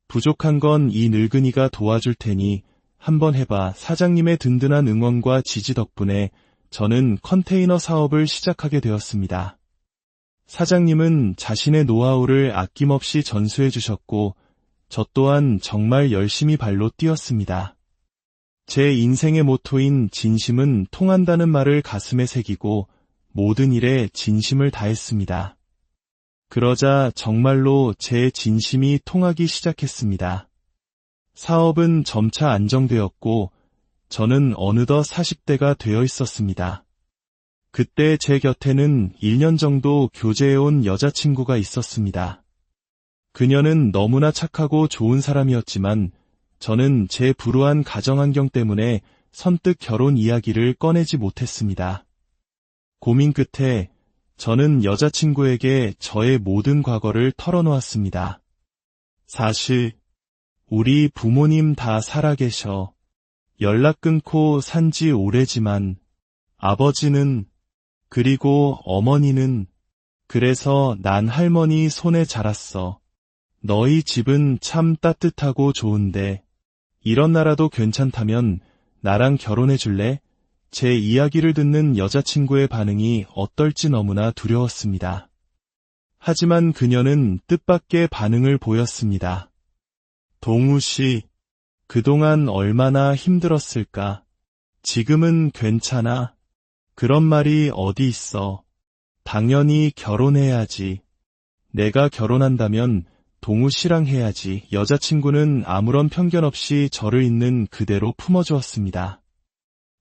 부족한 건 이 늙은이가 도와줄 테니 한번 해봐. 사장님의 든든한 응원과 지지 덕분에 저는 컨테이너 사업을 시작하게 되었습니다. 사장님은 자신의 노하우를 아낌없이 전수해 주셨고 저 또한 정말 열심히 발로 뛰었습니다. 제 인생의 모토인 진심은 통한다는 말을 가슴에 새기고 모든 일에 진심을 다했습니다. 그러자 정말로 제 진심이 통하기 시작했습니다. 사업은 점차 안정되었고 저는 어느덧 40대가 되어 있었습니다. 그때 제 곁에는 1년 정도 교제해온 여자친구가 있었습니다. 그녀는 너무나 착하고 좋은 사람이었지만 저는 제 불우한 가정환경 때문에 선뜻 결혼 이야기를 꺼내지 못했습니다. 고민 끝에 저는 여자친구에게 저의 모든 과거를 털어놓았습니다. 사실 우리 부모님 다 살아계셔. 연락 끊고 산지 오래지만 아버지는 그리고 어머니는 그래서 난 할머니 손에 자랐어. 너희 집은 참 따뜻하고 좋은데 이런 나라도 괜찮다면 나랑 결혼해 줄래? 제 이야기를 듣는 여자친구의 반응이 어떨지 너무나 두려웠습니다. 하지만 그녀는 뜻밖의 반응을 보였습니다. 동우 씨, 그동안 얼마나 힘들었을까? 지금은 괜찮아? 그런 말이 어디 있어. 당연히 결혼해야지. 내가 결혼한다면 동우 씨랑 해야지. 여자친구는 아무런 편견 없이 저를 있는 그대로 품어주었습니다.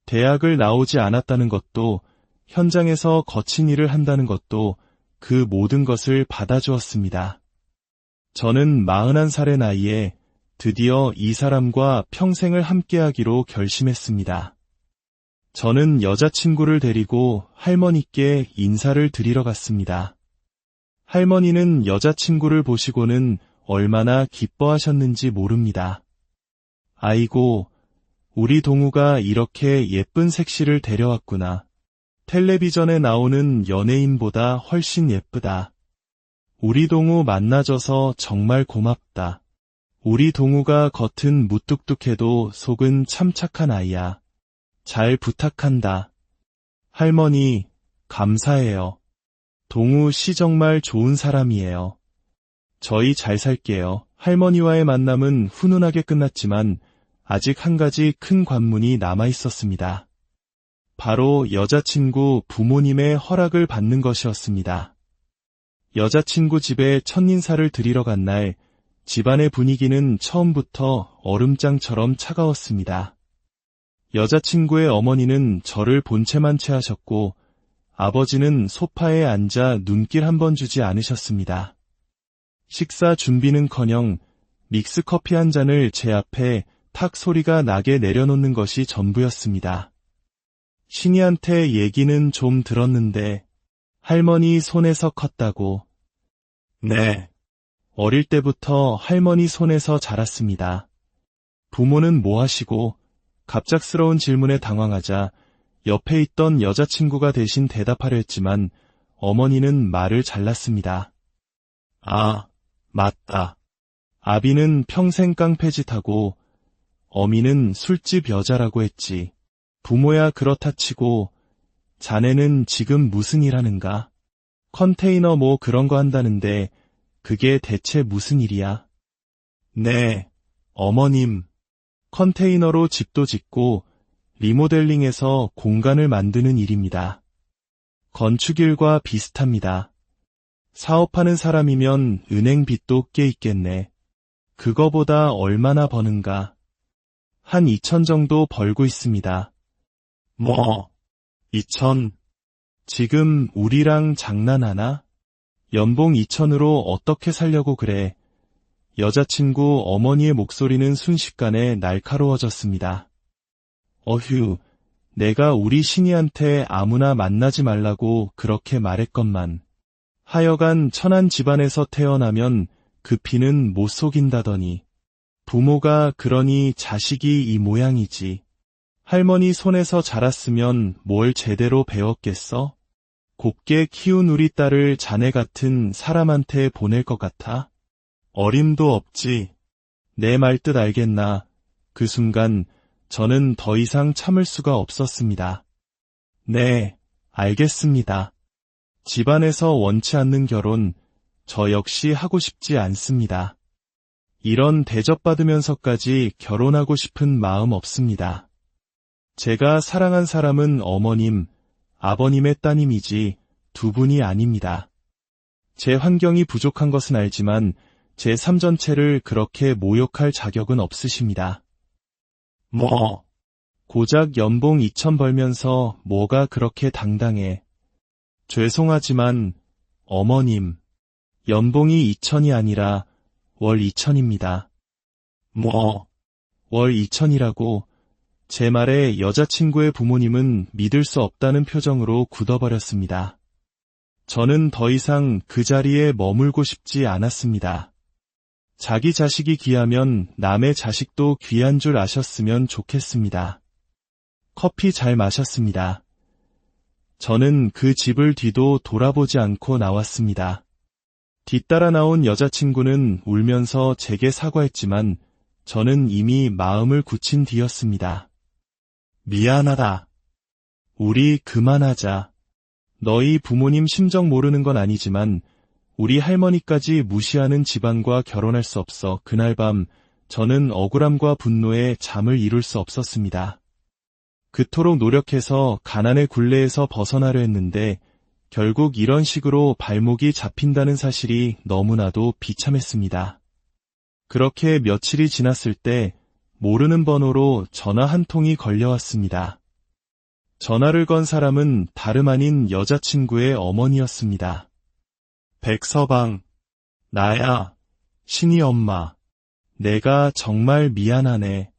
대학을 나오지 않았다는 것도, 현장에서 거친 일을 한다는 것도 그 모든 것을 받아주었습니다. 저는 41살의 나이에 드디어 이 사람과 평생을 함께하기로 결심했습니다. 저는 여자친구를 데리고 할머니께 인사를 드리러 갔습니다. 할머니는 여자친구를 보시고는 얼마나 기뻐하셨는지 모릅니다. 아이고, 우리 동우가 이렇게 예쁜 색시를 데려왔구나. 텔레비전에 나오는 연예인보다 훨씬 예쁘다. 우리 동우 만나줘서 정말 고맙다. 우리 동우가 겉은 무뚝뚝해도 속은 참 착한 아이야. 잘 부탁한다. 할머니, 감사해요. 동우 씨 정말 좋은 사람이에요. 저희 잘 살게요. 할머니와의 만남은 훈훈하게 끝났지만 아직 한 가지 큰 관문이 남아 있었습니다. 바로 여자친구 부모님의 허락을 받는 것이었습니다. 여자친구 집에 첫인사를 드리러 간 날, 집안의 분위기는 처음부터 얼음장처럼 차가웠습니다. 여자친구의 어머니는 저를 본체만 체하셨고, 아버지는 소파에 앉아 눈길 한 번 주지 않으셨습니다. 식사 준비는커녕 믹스커피 한 잔을 제 앞에 탁 소리가 나게 내려놓는 것이 전부였습니다. 신이한테 얘기는 좀 들었는데 할머니 손에서 컸다고. 네. 어릴 때부터 할머니 손에서 자랐습니다. 부모는 뭐 하시고? 갑작스러운 질문에 당황하자 옆에 있던 여자친구가 대신 대답하려 했지만 어머니는 말을 잘랐습니다. 아, 맞다. 아비는 평생 깡패짓하고 어미는 술집 여자라고 했지. 부모야 그렇다 치고 자네는 지금 무슨 일 하는가? 컨테이너 뭐 그런 거 한다는데 그게 대체 무슨 일이야? 네, 어머님. 컨테이너로 집도 짓고 리모델링해서 공간을 만드는 일입니다. 건축일과 비슷합니다. 사업하는 사람이면 은행 빚도 꽤 있겠네. 그거보다 얼마나 버는가? 한 2천 정도 벌고 있습니다. 뭐? 2천? 지금 우리랑 장난하나? 연봉 2천으로 어떻게 살려고 그래? 여자친구 어머니의 목소리는 순식간에 날카로워졌습니다. 어휴, 내가 우리 신이한테 아무나 만나지 말라고 그렇게 말했건만. 하여간 천한 집안에서 태어나면 그 피는 못 속인다더니. 부모가 그러니 자식이 이 모양이지. 할머니 손에서 자랐으면 뭘 제대로 배웠겠어? 곱게 키운 우리 딸을 자네 같은 사람한테 보낼 것 같아? 어림도 없지. 내 말 뜻 알겠나? 그 순간 저는 더 이상 참을 수가 없었습니다. 네, 알겠습니다. 집안에서 원치 않는 결혼, 저 역시 하고 싶지 않습니다. 이런 대접받으면서까지 결혼하고 싶은 마음 없습니다. 제가 사랑한 사람은 어머님, 아버님의 따님이지 두 분이 아닙니다. 제 환경이 부족한 것은 알지만 제 삶 전체를 그렇게 모욕할 자격은 없으십니다. 뭐? 고작 연봉 2천 벌면서 뭐가 그렇게 당당해. 죄송하지만 어머님, 연봉이 2천이 아니라 월 2천입니다. 뭐? 월 2천이라고? 제 말에 여자친구의 부모님은 믿을 수 없다는 표정으로 굳어버렸습니다. 저는 더 이상 그 자리에 머물고 싶지 않았습니다. 자기 자식이 귀하면 남의 자식도 귀한 줄 아셨으면 좋겠습니다. 커피 잘 마셨습니다. 저는 그 집을 뒤도 돌아보지 않고 나왔습니다. 뒤따라 나온 여자친구는 울면서 제게 사과했지만 저는 이미 마음을 굳힌 뒤였습니다. 미안하다. 우리 그만하자. 너희 부모님 심정 모르는 건 아니지만 우리 할머니까지 무시하는 집안과 결혼할 수 없어 그날 밤 저는 억울함과 분노에 잠을 이룰 수 없었습니다. 그토록 노력해서 가난의 굴레에서 벗어나려 했는데 결국 이런 식으로 발목이 잡힌다는 사실이 너무나도 비참했습니다. 그렇게 며칠이 지났을 때 모르는 번호로 전화 한 통이 걸려왔습니다. 전화를 건 사람은 다름 아닌 여자친구의 어머니였습니다. 백서방, 나야, 신이 엄마. 내가 정말 미안하네.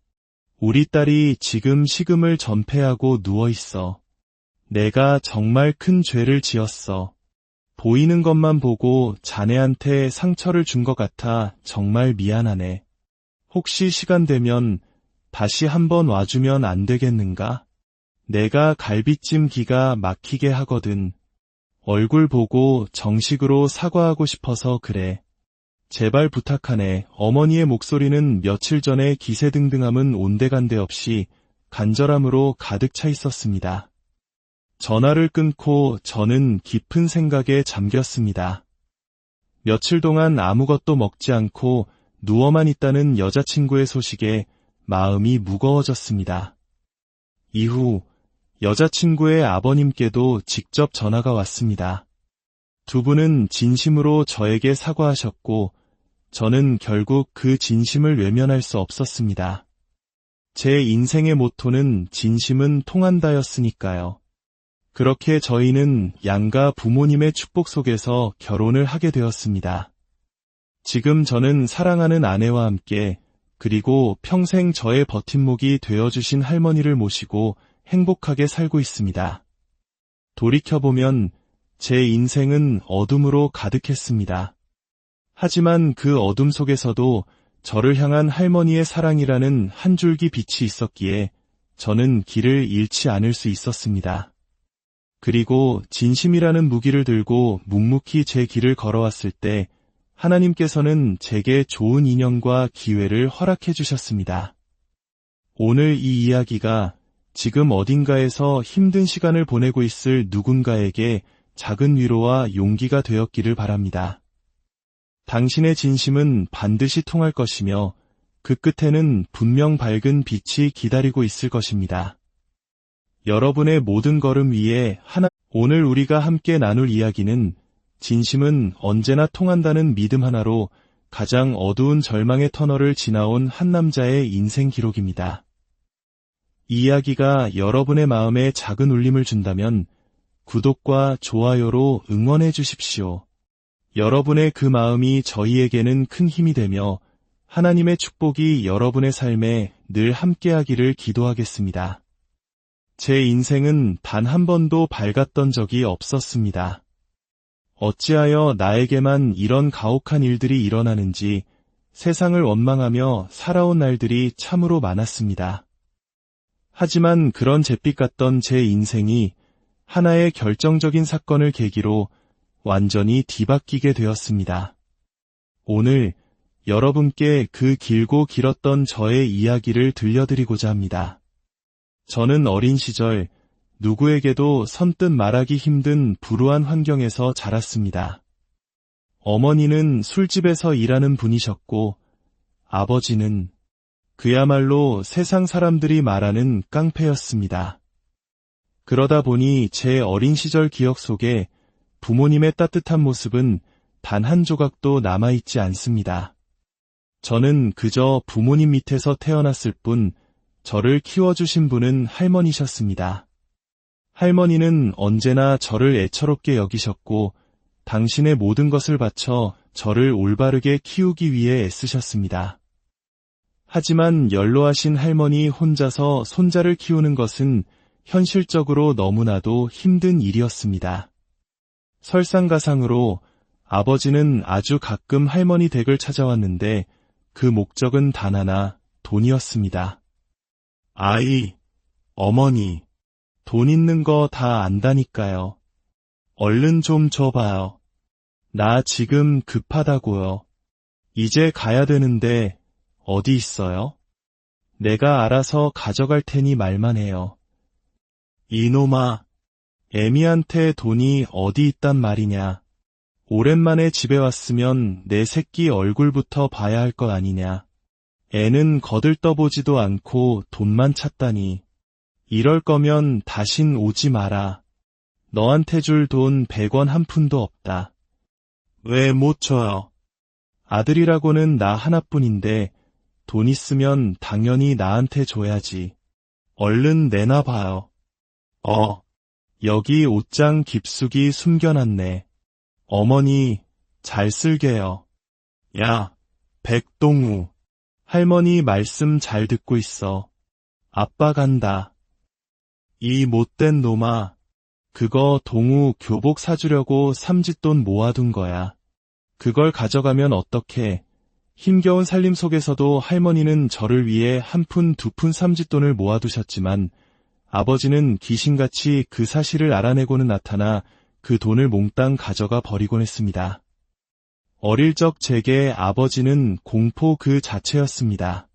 우리 딸이 지금 식음을 전폐하고 누워있어. 내가 정말 큰 죄를 지었어. 보이는 것만 보고 자네한테 상처를 준 것 같아 정말 미안하네. 혹시 시간 되면 다시 한번 와주면 안 되겠는가? 내가 갈비찜 기가 막히게 하거든. 얼굴 보고 정식으로 사과하고 싶어서 그래. 제발 부탁하네. 어머니의 목소리는 며칠 전에 기세등등함은 온데간데 없이 간절함으로 가득 차 있었습니다. 전화를 끊고 저는 깊은 생각에 잠겼습니다. 며칠 동안 아무것도 먹지 않고 누워만 있다는 여자친구의 소식에 마음이 무거워졌습니다. 이후 여자친구의 아버님께도 직접 전화가 왔습니다. 두 분은 진심으로 저에게 사과하셨고 저는 결국 그 진심을 외면할 수 없었습니다. 제 인생의 모토는 진심은 통한다였으니까요. 그렇게 저희는 양가 부모님의 축복 속에서 결혼을 하게 되었습니다. 지금 저는 사랑하는 아내와 함께 그리고 평생 저의 버팀목이 되어주신 할머니를 모시고 행복하게 살고 있습니다. 돌이켜보면 제 인생은 어둠으로 가득했습니다. 하지만 그 어둠 속에서도 저를 향한 할머니의 사랑이라는 한 줄기 빛이 있었기에 저는 길을 잃지 않을 수 있었습니다. 그리고 진심이라는 무기를 들고 묵묵히 제 길을 걸어왔을 때 하나님께서는 제게 좋은 인연과 기회를 허락해 주셨습니다. 오늘 이 이야기가 지금 어딘가에서 힘든 시간을 보내고 있을 누군가에게 작은 위로와 용기가 되었기를 바랍니다. 당신의 진심은 반드시 통할 것이며 그 끝에는 분명 밝은 빛이 기다리고 있을 것입니다. 여러분의 모든 걸음 위에 오늘 우리가 함께 나눌 이야기는 진심은 언제나 통한다는 믿음 하나로 가장 어두운 절망의 터널을 지나온 한 남자의 인생 기록입니다. 이 이야기가 여러분의 마음에 작은 울림을 준다면 구독과 좋아요로 응원해 주십시오. 여러분의 그 마음이 저희에게는 큰 힘이 되며 하나님의 축복이 여러분의 삶에 늘 함께하기를 기도하겠습니다. 제 인생은 단 한 번도 밝았던 적이 없었습니다. 어찌하여 나에게만 이런 가혹한 일들이 일어나는지 세상을 원망하며 살아온 날들이 참으로 많았습니다. 하지만 그런 잿빛 같던 제 인생이 하나의 결정적인 사건을 계기로 완전히 뒤바뀌게 되었습니다. 오늘 여러분께 그 길고 길었던 저의 이야기를 들려드리고자 합니다. 저는 어린 시절 누구에게도 선뜻 말하기 힘든 불우한 환경에서 자랐습니다. 어머니는 술집에서 일하는 분이셨고 아버지는 그야말로 세상 사람들이 말하는 깡패였습니다. 그러다 보니 제 어린 시절 기억 속에 부모님의 따뜻한 모습은 단 한 조각도 남아있지 않습니다. 저는 그저 부모님 밑에서 태어났을 뿐 저를 키워주신 분은 할머니셨습니다. 할머니는 언제나 저를 애처롭게 여기셨고 당신의 모든 것을 바쳐 저를 올바르게 키우기 위해 애쓰셨습니다. 하지만 연로하신 할머니 혼자서 손자를 키우는 것은 현실적으로 너무나도 힘든 일이었습니다. 설상가상으로 아버지는 아주 가끔 할머니 댁을 찾아왔는데 그 목적은 단 하나, 돈이었습니다. 아이, 어머니, 돈 있는 거 다 안다니까요. 얼른 좀 줘봐요. 나 지금 급하다고요. 이제 가야 되는데 어디 있어요? 내가 알아서 가져갈 테니 말만 해요. 이놈아, 애미한테 돈이 어디 있단 말이냐. 오랜만에 집에 왔으면 내 새끼 얼굴부터 봐야 할 것 아니냐. 애는 거들떠보지도 않고 돈만 찾다니. 이럴 거면 다신 오지 마라. 너한테 줄 돈 100원 한 푼도 없다. 왜 못 줘요? 아들이라고는 나 하나뿐인데 돈 있으면 당연히 나한테 줘야지. 얼른 내놔봐요. 여기 옷장 깊숙이 숨겨놨네. 어머니, 잘 쓸게요. 야, 백동우. 할머니 말씀 잘 듣고 있어. 아빠 간다. 이 못된 놈아. 그거 동우 교복 사주려고 삼짓돈 모아둔 거야. 그걸 가져가면 어떡해. 힘겨운 살림 속에서도 할머니는 저를 위해 한 푼, 두 푼 삼짓돈을 모아두셨지만 아버지는 귀신같이 그 사실을 알아내고는 나타나 그 돈을 몽땅 가져가 버리곤 했습니다. 어릴 적 제게 아버지는 공포 그 자체였습니다.